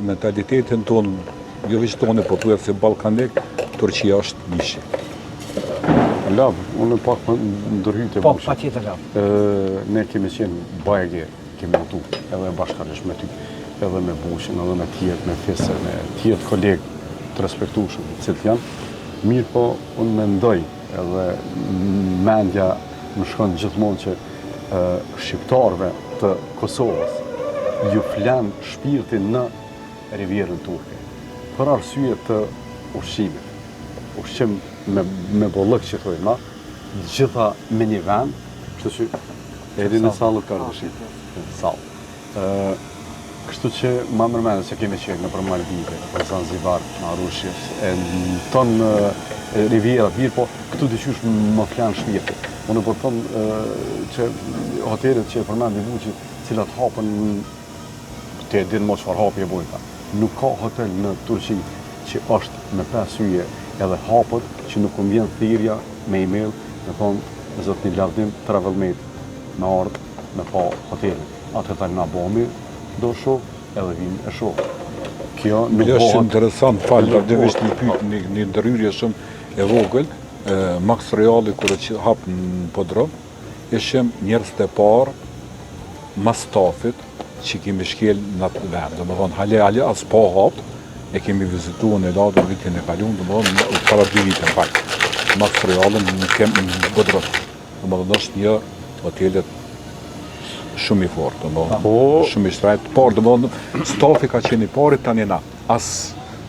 mentalitetin tonë, jo vishë tonë, po të si Balkanik, Turqia është mishi. Lab, unë pak më ndërhyjt e bushë. Po, pa tjetër lab. Ne kemi qenë bajegje, kemi montu, edhe bashkërisht me ty, edhe me bushën, edhe me tjetë, me fise, me tjetë kolegë të respektueshëm, cilët janë. Mirë po, unë mendoj, edhe mendja më shkon gjithmonë që shqiptarëve të Kosovës ju flan shpirtin në Rivierën Turke, për arsye të ushqimit. Ushqim me bollëk që thojnë na, gjitha me një vend, kështu që eri në salët ka rëshit, salë. Kështu që ma mërmene se kemi qenë në për Maldive, për Zanzibar, në Arushjes, në tonë Riviera, mirë po, këtu dyqysh më flanë shpirtit. Unë për tonë që hotelet që e përmendi Vuqi, cilat hapën, të e dinë mo qëfar hapi e bojta. Nuk ka hotel në Turqi që është me 5 yje edhe hapët që nuk më vjen thirrja me email, me thonë, me zotë një lavdim, travelmate, me ardhë, me pa hotelin. Atë të nga bomi, do shoh, edhe vinë e shoh. Kjo nuk bëhet. Është interesant, falë, dhe vishtë një pytë, një ndërhyrje shumë e vogël, Max Reali, kërë që hapë në podrom, ishëm njerëz të parë, mas stafit, që kemi shkel në atë vend. Dhe më thonë, hale, as pa hapë, e kemi vizitua në ladë vitin e kalun, dhe më thonë, para 2 vite në falë. Max Realën në kemë në bodrëm. Dhe më thonë, është një hotelet shumë i fort, dhe më thonë, shumë i shtrajtë. Por, dhe më thonë, stafi ka qenë i parit tani na.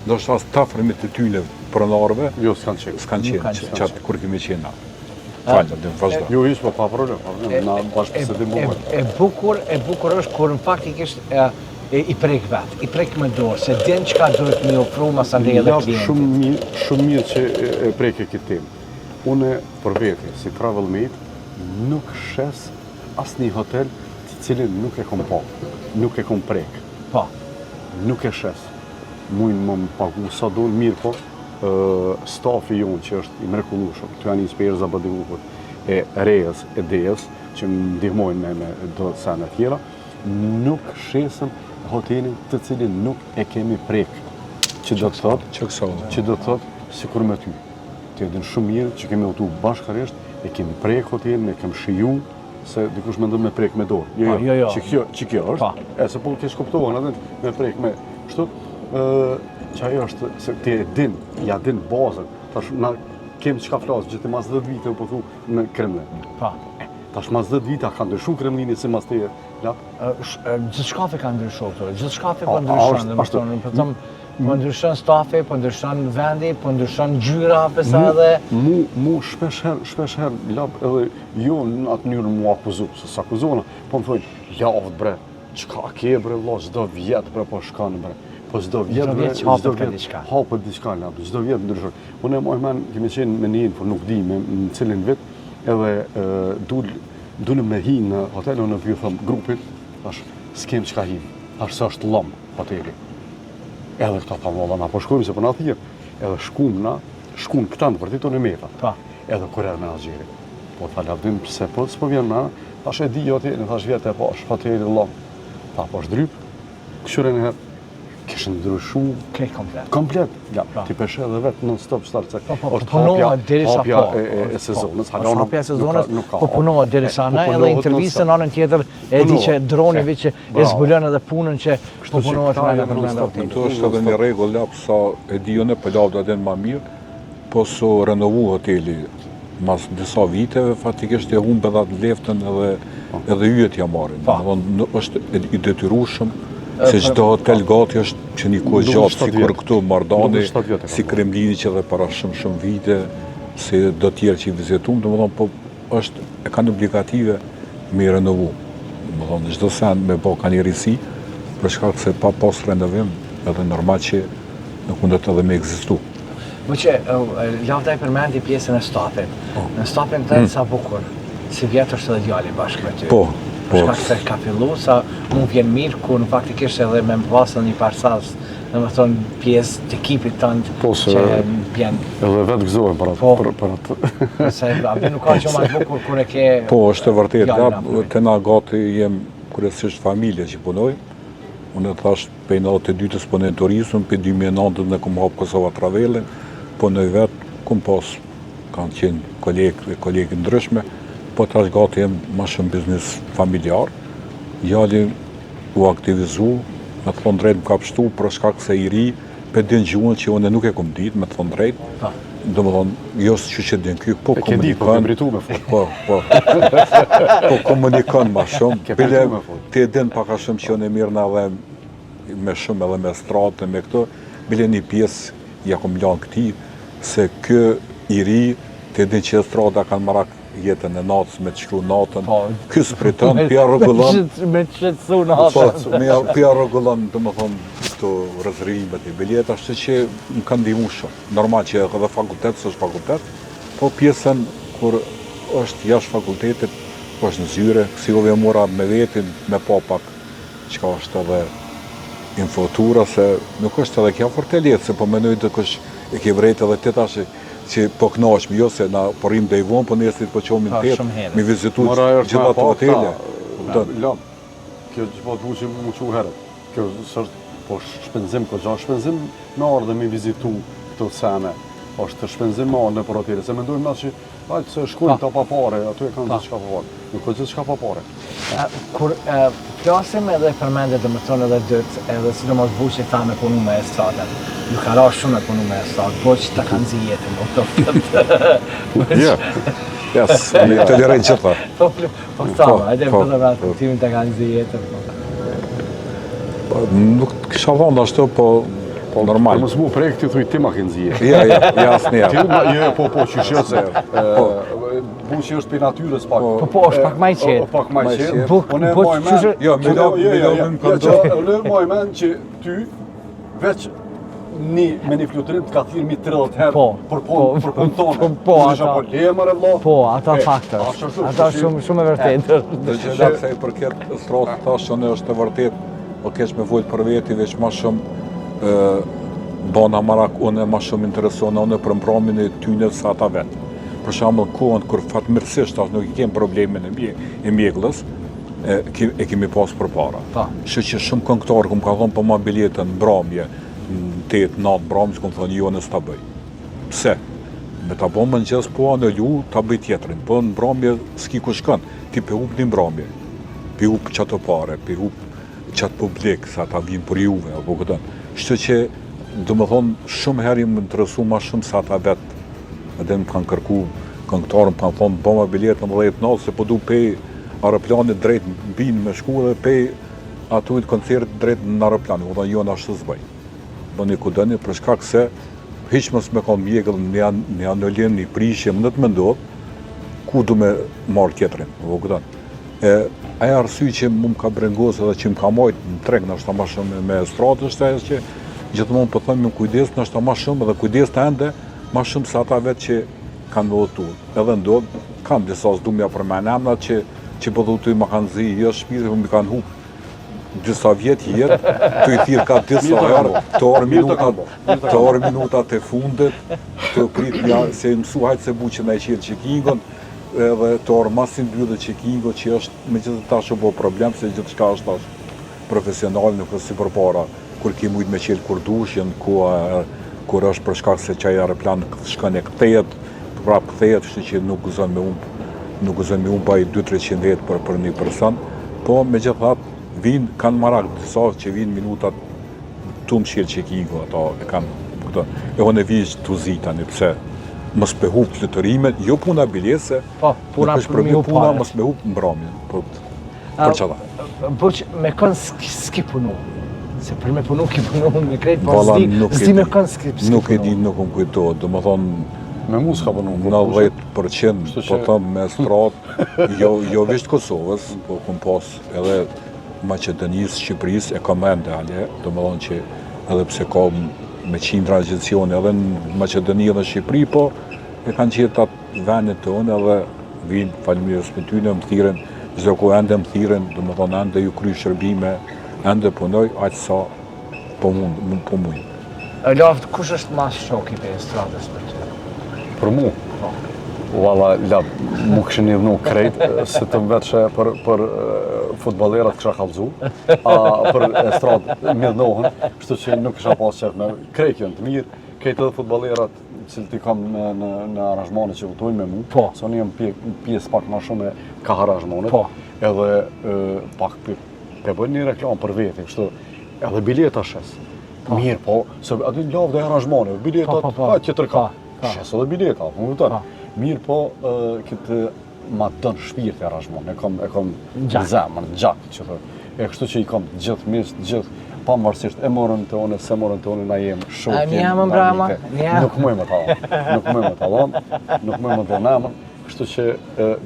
Do është as tafërmit të tyne pronarve, jo, s'kan qenë, qatë kur kemi qenë na. Falë, dhe më vazhda. Jo, ishë, pa problem, na bashkë se dhe muhet. E bukur është kur në faktikisht i prek vetë, i prek me dorë, se din qka duhet me ofru mas andej edhe klientit. Shumë mirë që e preke këtë temë. Une për vete, si travelmate, nuk shes asë një hotel të cilin nuk e kom pa, nuk e kom prek. Pa. Nuk e shes. Mujnë më pagu sa donë mirë po, stafi jonë që është i mrekullueshëm, të janë inspirë Zabadivukur, e Rejës, e Dejës, që më ndihmojnë me do sene tjera, nuk shesëm hotelin të cilin nuk e kemi prek, që do të thotë, si kur me ty. Të edhin shumë mirë që kemi otu bashkarisht, e kemi prek hotelin, e kemi shiju, se dikush me ndër me prek me dorë. Jo. Që kjo është, e se po kesh kuptohen edhe me prek me shtu, që ajo është, se të edhin, ja din bazën, tash na kemi qka flasë, gjithë mas 10 vite po thu në Kremlin. Tash mas 10 vite ka ndryshu Kremlini si mas te lap? Gjithë shkafe ka ndryshu, gjithë shkafe ka ndryshu, po ndryshon stafi, po ndryshon vendi, po ndryshon gjyra, pesa edhe... Mu shpesh herë, lab edhe jo në atë njërë mu akuzu, se s'akuzona, po më thojnë, lavët bre, qka ke bre, lo, zdo vjetë bre, po shkanë bre. Po zdo vjetë bre, hapët diçka, lab, zdo vjetë ndryshon. Unë e mojmen, kemi qenë me njën, por nuk di, me në cilin vit, edhe dule me hi në hotelën në pjë thëmë grupit, thash, s'kem qka hi, thash, së është lam hoteli. Edhe këta ta molla na po shkojmë se po na thirr. Edhe shkum këta në vërtet në meta. Pa. Edhe kurrë menaxheri. Po ta lavdim pse po s'po vjen na. Tash e di joti, në thash vjetë po është hoteli llam. Ta po është dryp. Këshurën e herë kishin ndryshu komplet. Komplet. Ja, ti pesh edhe vet non stop start se është punohet derisa po e sezonit, hapja e sezonit, po punohet derisa na edhe intervistën anën tjetër e di që droni veç e zbulon edhe punën që po punohet me përmendë. Këtu është edhe një rregull lap sa e di unë po lavda den më mirë, po so renovu hoteli mas disa viteve fatikisht e humbë edhe leftën edhe yjet ja marrin. Domthonë është i detyrueshëm se çdo hotel gati është që një kohë gjatë, sikur këtu Mardani, si Kremlini që edhe para shumë vite, si do tjerë që i vizitum, domethënë po është e kanë obligative me renovu. Domethënë çdo sen me bë kanë risi, për shkak se pa pas renovim edhe normal që nuk mundet edhe me ekzistu. Po që lavda e përmendi pjesën e stafit. Në stafin të sa bukur, si vjetë është edhe djali bashkë me ty. Po. Për shkak se ka fillu, sa mund vjen mirë ku në faktikisht edhe me pasën një parsas, në më thonë pjesë të ekipit tënd që vjen. Edhe vetë gëzohem për atë. Se abdi nuk ka që ma të bukur kur e ke... Po, është e vërtet, të na gati jem kryesisht familje që punoj. Unë e thash për 92-ës punoj në turizëm, për 2009 në kom hapë Kosova Travelin, punoj vetë, kom pas, kanë qenë kolegë ndryshme, po tash gati jem ma shumë biznes familjar. Jali u aktivizu, me të thonë drejt më ka pështu, për shkak se i ri, për din gjuhën që unë nuk e kom ditë, me të thonë drejt. Do më thonë, jo që që din kyk, po komunikon. Po komunikon ma shumë. Bile, ti e din paka shumë që unë e mirë në edhe me shumë edhe me stratën, me këto, bile një pjesë ja kom lanë këti, se kë i ri, ti e din që strata kanë marak jetën e natës me të shkru natën, kësë për të në pja rëgullon... Me të shqetsu natën. Pja rëgullon, të më thonë, këto rëzërimet i biljet, ashtë që më kanë dimu shumë. Normal që edhe fakultet, së është fakultet, po pjesën, kur është jashtë fakultetit, po është në zyre, si ove mora me vetin, me papak, që është edhe infotura, se nuk është edhe kja fort e letë, se po menoj të kësh e ke vrejt edhe të tash që po knaqëm, jo se na porim dhe i vonë, po nesrit po qomin të jetë, mi vizitu gjitha të hotele. Lam, kjo që po të mu që mu që herët, kjo është po shpenzim, ko gjanë shpenzim me arë dhe mi vizitu të sene, është shpenzim me arë në për hotele, se mendojmë nga që ajtë se shkujnë të pa pare, aty e kanë gjithë shka pa pare, nuk ka gjithë shka pa pare. Kur flasim edhe përmendet dhe më thonë edhe dytë, edhe si do mos buqë ta me punu me estradën, nuk ka ra shumë me punu me estradën, po që ta kanë zi jetën, o të fëtë. Jes, të lirejnë qëta. Po këtama, edhe për dhe vratë, timin ta kanë zi jetën. Nuk kisha vonë ashtu, po normal. Mësë mu prej këti thuj ti ma kënë zi jetën. Ja, asë një. Po, që shë se, buqë është për natyres pak. Po, është pak maj qetë. Pak maj qetë. Unë e moj men që ty, veç me një flutërim të ka thirë mi 30 herë për punë tonë. Po, ata faktër. Ata shumë e vërtetër. Dhe që lakë se i përket stratë ta shënë është e vërtet, o keq me vojtë për veti, veç ma shumë bana marak, unë e ma shumë interesona, unë e për mpramin e tyne sa ata vetë. Për shembull kohën kur fatmirësisht nuk i kemë problemin e mjegullës, e kemi pas përpara. Që shumë këngëtarë ku më ka thonë po ma biletën mbrëmje, në 8-9 mbrëmje, ku më thonë jo nësë ta bëj. Pse? Me ta bëmë në gjës po në lu, ta bëj tjetërin, po në mbrëmje s'ki ku shkën, ti pe hup një mbrëmje, pe hup qatë pare, pe hup qatë publik, sa ta vinë për juve, apo këtën. Shtë që, do më thonë, shumë herë më interesu ma shumë sa ta vetë, edhe më kanë kërku këngëtarën, kanë thonë, bëma biletën 10 natë, se po du pej aeroplanit drejt mbinë me shku dhe pej atujt koncert drejt në aeroplanit, u dhe jo në ashtë zbëj. bëni ku dëni, për shkak se hiq mos me ka mjekëll një anëllim, një prishje, më në të mendot, ku du me marrë tjetërin, po këtan. Aja arsye që mu më ka brengos edhe që më ka majtë në treg, në ashta ma shumë me stratë, është ajo që gjithmonë po thëmë me kujdes, në ashta ma shumë edhe kujdes të ende, ma shumë se ata vetë që kanë me otu. Edhe ndodhë, kam disa s'dumja për me nemnat që po dhutu i ma kanë zi, jo shpirë, po mi kanë hupë disa vjetë jetë, të i thirë ka disa herë, të orë minutat e fundet, të pritë se mësu hajtë se bu që na i qirë Çekingon, edhe të orë masin bjudë Çekingo që është me gjithë ta që bo problem, se gjithë shka është tash profesional, nuk është si për para, kur ki mujtë me qelë kur dushjen, kur është për shkak se qaj aeroplan shkën e këtejet, prap këtejet, shtë që nuk gëzën me umë pa i 200-300 jetë për një person, po me gjithë thatë, kanë marak disa që vinë minutat tu më shirë Çekingo, ato e kanë këto. E hone vijë të zita një pëse mës me hup fluterimet, jo puna bilese, puna për mi hup puna mës me hup mbramin, për qëta. Burq, me kënë s'ki punu, se për me punu ki punu, me krejt, po s'di me kënë s'ki punu. Nuk e di, nuk më kujtojtë, do më thonë, me mu s'ka punu. 90% po thëmë me stratë, jo visht Kosovës, po këm pas edhe Maqedonisë, Shqipërisë, e ka mende alje, do më thonë që edhe pse ka me qindra agjencione edhe në Maqedoni dhe Shqipëri, po e kanë qetë atë vendet tonë edhe vinë faleminderit me tyne, më thiren, çdo kohë ende më thiren, do më thonë ende ju kry shërbime, ende punoj, aq sa po mund. Lavd, kush është mas shoki për stradës për të? Për mu? Valla, mu këshin një dhnu krejt, se të mvetëshe për futbalerat kësha kalzu, a për estradë midhnohen, kështu që nuk kësha pas qef me krejt janë të mirë, krejt edhe futbalerat cilë t'i kam në aranjmane që votojnë me mu, se unë jem pjesë pak ma shumë e ka aranjmanet, edhe pak pe bëjnë një reklam për veti, kështu edhe bileta shes, mirë po, se aty lavë dhe aranjmane, biletat, tjetër ka, shes edhe bileta, më vëtën. Mirë po, këtë ma dënë shpirë të aranjmon, e kom zemër, gjak, që thë. E kështu që i kom gjithë misë, gjithë, pa mërësisht, e morën të one, se morën të one, na jemë shok, jemë namike, nuk mëjmë të talon, nuk mëjmë të namën, kështu që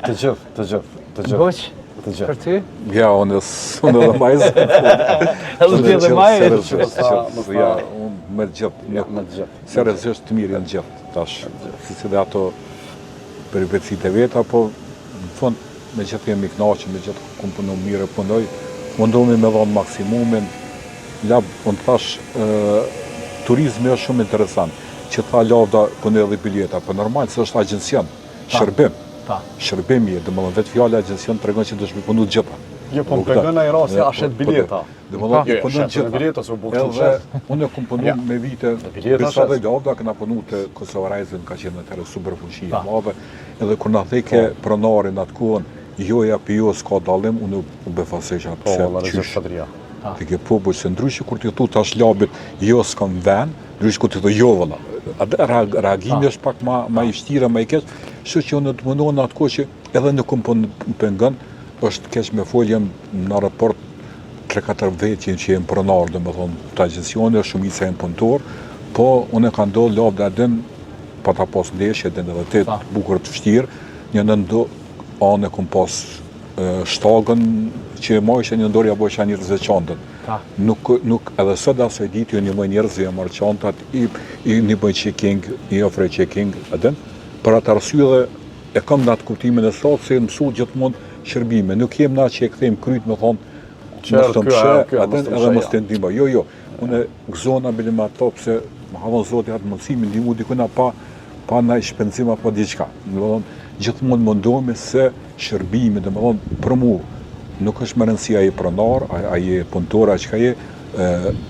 të gjithë. Boq, për ty? Ja, unë edhe majzë. Edhe ty edhe majzë? Ja, unë me gjithë, seriozisht të mirë janë gjithë, tash, si dhe ato peripetësit e veta, po në fund me gjithë jemi knaqë, me gjithë kumë punu mire punoj, mundohemi me dhonë maksimumin, unë thash, turizmi është shumë interesant, që tha lavda punë edhe biljeta, po normal se është agjencion, shërbim je, dhe më dhënë vetë fjallë agjencion të regon që dëshmi punu gjitha. Jo, po më përgën a i rasi ashet biljeta. Dhe më dhënë punu gjitha. Edhe unë e kumë punu me vite, bisa dhe lavda, këna punu të Kosovarajzën, ka qenë të tërë superfuqia madhe, edhe kur në theke pronarin atë kohën, joja për jo s'ka dalim, unë u befasesha pëse qysh. Të ke po bëjë se ndryshë kur të thu tash labit, jo s'kam ven, ndryshë kur të thu jo vëlla. Reagimi është pak ma i shtira, ma i keq, shë që unë të mundohë në atë kohë që edhe në kumë pëngën, është keq me foljem në raport 3-4 vetjen që jenë pronar, dhe me thonë, të agjencione, shumica jenë punëtor, po unë e ka ndohë lavë dhe adin, pa ta pas ndeshje, edhe në dhe të bukur të fështirë, një në ndo anë e kumë pas shtagën, që ma ishe një ndorja bo isha njërës e qantët. Nuk edhe sot asaj ditë ju një mëj njërës e marë qantat, i një bëj checking, i ofrej checking, edhen, për atë arsye dhe e kam në atë kuptimin e thotë se mësu gjithmonë shërbime. Nuk jem na që e këthejmë kryt me thonë, mos të mshe, edhe mos të ndima. Jo, unë gëzona bile me ato, pëse më havon zoti atë mundësimi, ndimu dikuna pa na i shpenzima pa diqka. Gjithmonë mundohemi se shërbimi, dhe më thonë, për mu, nuk është më rëndësia i pronar, a je punëtor, a që ka je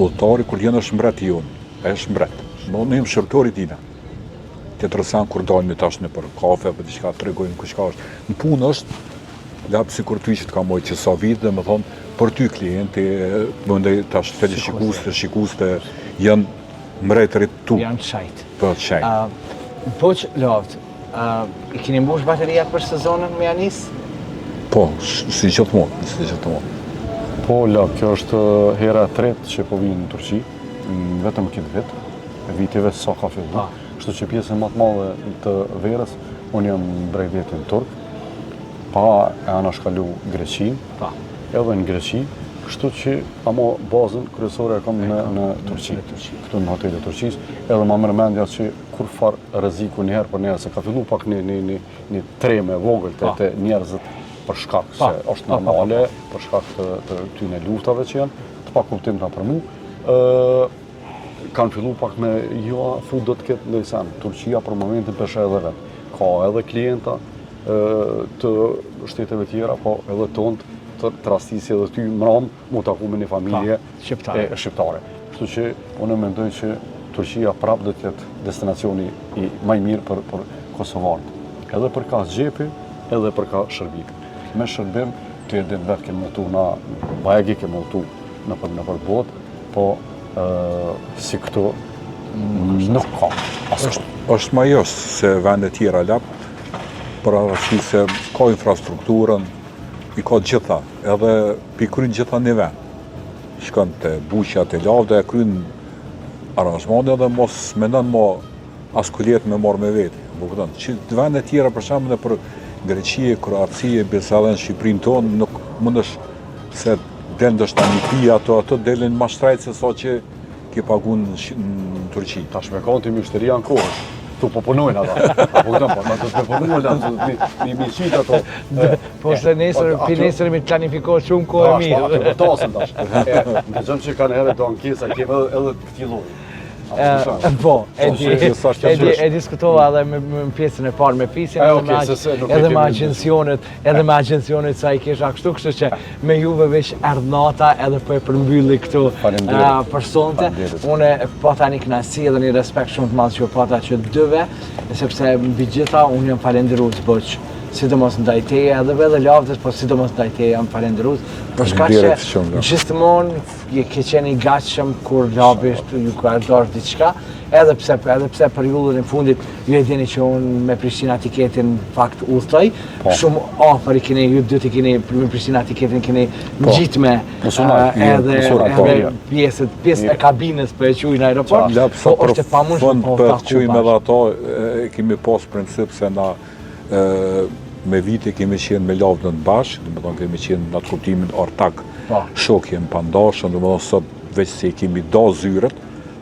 udhëtari, kur jenë është mbret i unë, e është mbret. Në jemë shërtori tina. Të tërësan kur dalmi tash në për kafe, për diqka të regojnë kush ka është. Në punë është, lapë si kur ty që të ka mojtë që sa vitë, dhe më thonë, për ty klienti, më ndaj tash feli shikuste, janë mbretërit tu. Janë shajtë. Për shajtë. Po që lavtë, i keni mbush bateria për sezonën me janis? Po, si gjithmonë. Po, kjo është hera e tretë që po vinë në Turqi. vetëm këtë vit, viteve sa ka fillu. Kështu që pjesën më të madhe të verës, unë jam bregdetin turk, pa e anashkalu Greqin, edhe në Greqi, kështu që ama bazën kryesore e kam në Turqi, këtu në hotelit Turqis, edhe ma mërmendja që kur farë rreziku njëherë për njerë, se ka fillu pak një treme vogël të njerëzit për shkak se është normale, për shkak të tyne luftave që janë, të pa kuptim të për mu, kanë fillu pak me thu do të ketë lejsen. Turqia për momentin peshe edhe vetë. Ka edhe klienta të shteteve tjera, po edhe tonë të rastisi edhe ty mram mu taku me një familje shqiptare. Kështu që unë mendoj që Turqia prap do të jetë destinacioni i maj mirë për Kosovarët. Edhe për ka zgjepi, edhe për ka shërbim. Me shërbim, të jedin vetë kemë mëtu na, bajegi kemë mëtu në për botë, po si këtu nuk ka. Është ma jos se vende tjera lap, për arrashi se ka infrastrukturën, i ka gjitha, edhe pi kryin gjitha një vend. Shkën të buqja të lavde, e kryin aranjmane edhe mos mendon mo as kuljet me marrë me vetë. Që vende tjera për shembull për Greqie, Kroacie, Birsalen, Shqipërinë tonë, nuk mundesh se del ndoshta një pija ato delin ma shtrejt se sa që ke pagun në Turqi. Tash me kanë të mjështëria në kohës, tu po punojnë ata. Po do të punojnë ata, mi qitë ato. Po se nesër mi të planifikohet shumë kohë e mirë. Po tasën tash. Në gjëmë që kanë herë do ankesa, kemë edhe këti lojë. Po, e diskutova edhe me pjesën e parë me Fisin, edhe me agjencionet sa I kesha kështu që me juve veç erdnata edhe për e përmbylli këtu personte. Une pata një knasi edhe një respekt shumë të madhë që pata që dëve, sepse mbi gjitha unë jam falenderus bëq, sidomos ndaj teje edhe lavdës, po sidomos ndaj teje jam falenderus, për shkak që gjithmonë je ke qenë I gatshëm kur labisht ju ka ardhur diçka, edhe pse periudhën e fundit ju e dini që unë me Prishtina tiketin fakt udhtoj, shumë afër I keni ju dy të keni me Prishtina tiketin keni ngjitme edhe pjesë e kabinës për e quaj në aeroport, po është e pamundshme për të quajmë edhe ato kemi pas princip se na me vite kemi qenë me lavdën bashkë, dhe më thonë kemi qenë në atë kuptimin ortak shok jem pandashën, dhe më thonë sot veç se kemi da zyret,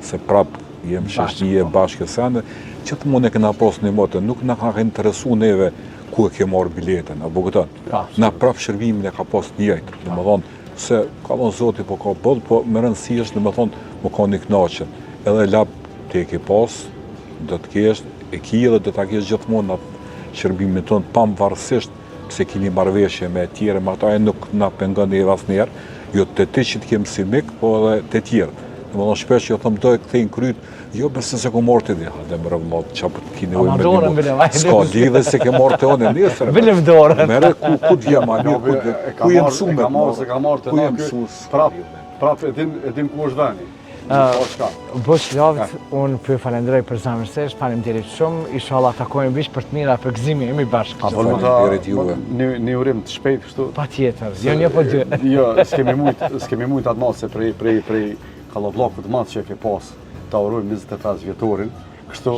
se prap jem shështije bashkë sene, që të mund e këna pas një motë, nuk në ka interesu neve ku e ke marrë biletën, apo këtën. Na prap shërbimin e ka pas njëjtë, dhe më thonë, se ka thonë zoti po ka bëllë, po më rëndësi është, dhe më thonë, më ka një knaqën, edhe lap të e ke pas, do të kesh, e ki edhe do të kesh gjithmonë atë shërbimin tonë pavarësisht pse keni marrëveshje me tjerë, me ata nuk na pengon e asnjëherë, jo të ti që të kemë si mik, po edhe të tjerë. Domethënë shpesh jo them do e kthejnë kryt, jo besoj se ku morti dhe, dhe më rëvëllot çapo të keni ujë me një. S'ka lidhje se ke morti onë nesër. Vëlem dorën. Merë ku djem ajo, ku jem mësuar, ka marrë të prap e din ku është vani. Bosh lavt, unë për falenderoj për zamërsisht, faleminderit shumë, inshallah takojmë bish për të mira për gëzimi jemi bashkë. Faleminderit juve. Një urim të shpejt kështu. Patjetër, jo një po dy. Jo, s'kemi mujt atë madh se prej kallabllokut të madh që e ke pas, ta urojmë 25 vjetorin. Kështu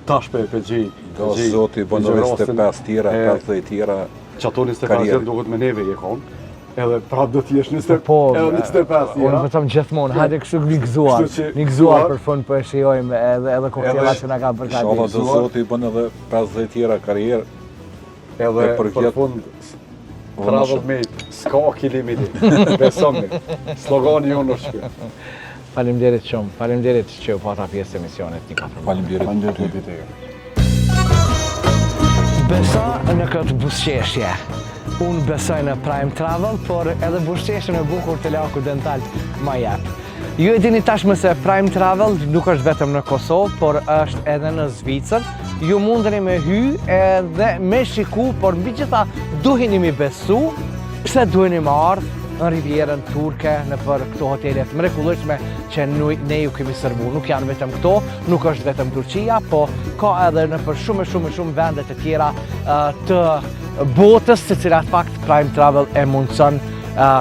tash pe gjej. Do zoti bën 25 tjera, 50 tjera. Çato 25 duhet me neve je kon. Edhe prap do t'jesh 25 Unë vetëm gjithmonë, hajde kështu një gëzuar për fund për e shijojmë edhe koktelat që na ka përgatitur. Inshallah do zoti bën edhe 50 tjera karrierë. Edhe për fund travel mate, s'ka limiti. Besoni. Slogani jonë është ky. Faleminderit shumë, faleminderit që u pata pjesë e misionet një katër. Faleminderit. Besa në këtë buzëqeshje. Unë besoj në Prime Travel, por edhe buzëqeshjen e bukur të Laku Dental ma jep. Ju e dini tashmë se Prime Travel nuk është vetëm në Kosovë, por është edhe në Zvicër. Ju mundeni me hy edhe me shiku, por mbi gjitha duheni mi besu, pse duheni me ardhë në Rivierën Turke, në për këto hotelet mrekullueshme që ne ju kemi servu. Nuk janë vetëm këto, nuk është vetëm Turqia, po ka edhe në për shumë vende të tjera të botës, se cilat fakt Prime Travel e mundëson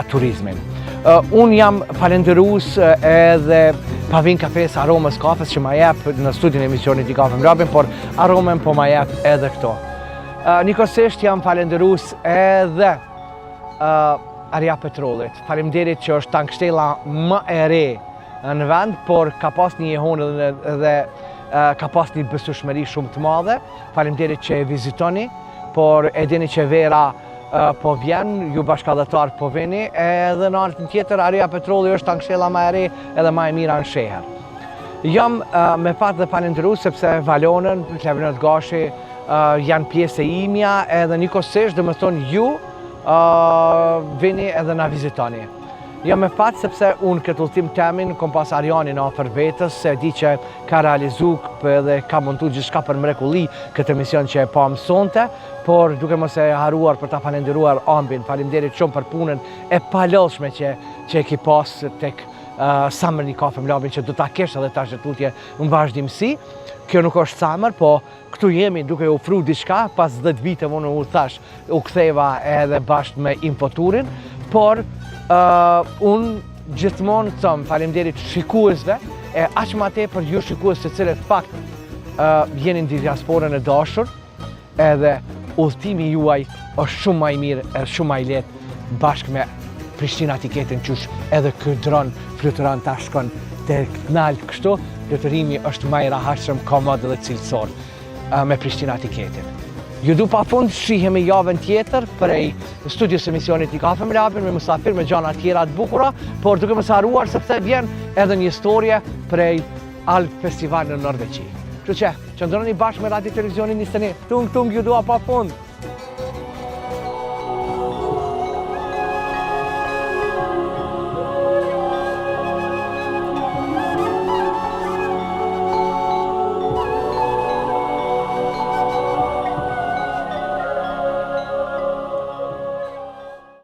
turizmin. Unë jam falenderues edhe Pavin Kafes Aromës Kafes që ma jep në studion e emisionit i Kafe Mrabin, por aromën po ma jep edhe këto. Njëkohësisht jam falenderues edhe Aria Petrollit. Faleminderit që është tankështella më e re në vend, por ka pas një jehonë dhe ka pas një besueshmëri shumë të madhe. Faleminderit që e vizitoni, por e dini që vera po vjen, ju bashkëdhetar po vini, edhe në anën tjetër Aria Petrolli është tankështella më e re edhe më e mira në sheher. Jam me fat dhe falenderues sepse Valonën, Klevenot Gashi janë pjesë e imja, edhe njëkohësisht domethënë ju vini edhe na vizitoni. Jam me fat sepse unë këtë udhtim temin kom pas Arjanin afër vetës, se di që ka realizu dhe ka montu gjithçka për mrekulli këtë emision që e pa mësonte, por duke mos e haruar për ta falenderuar Ambin, faleminderit shumë për punën e palodhshme që e ki pas tek Summer një Kafe Mrabin, që do ta kesh edhe tash tutje në vazhdimsi. Kjo nuk është Summer, po këtu jemi duke u ofruar diçka, pas 10 vite unë u thash, u ktheva edhe bashkë me Infoturin, por unë gjithmonë thëm faleminderit shikuesve, e aq më tepër ju shikues të cilët fakt jeni në diasporën e dashur, edhe udhëtimi juaj është shumë më i mirë, është shumë më i lehtë bashkë me Prishtina Tiketin, qysh edhe ky dron fluturon tash shkon te nalt kështu, fluturimi është më i rahatshëm, komod dhe cilësor me Prishtina Tiketin. Ju du pa fund shihemi javën tjetër prej studios emisionit i Kafe Mrabin me musafir me gjana tjera të bukura, por duke mos haruar sepse vjen edhe një historie prej Alp Festival në Norveqi. Kështu që qëndroni bashkë me Radio Televizionin 21. Tung ju dua pa fund.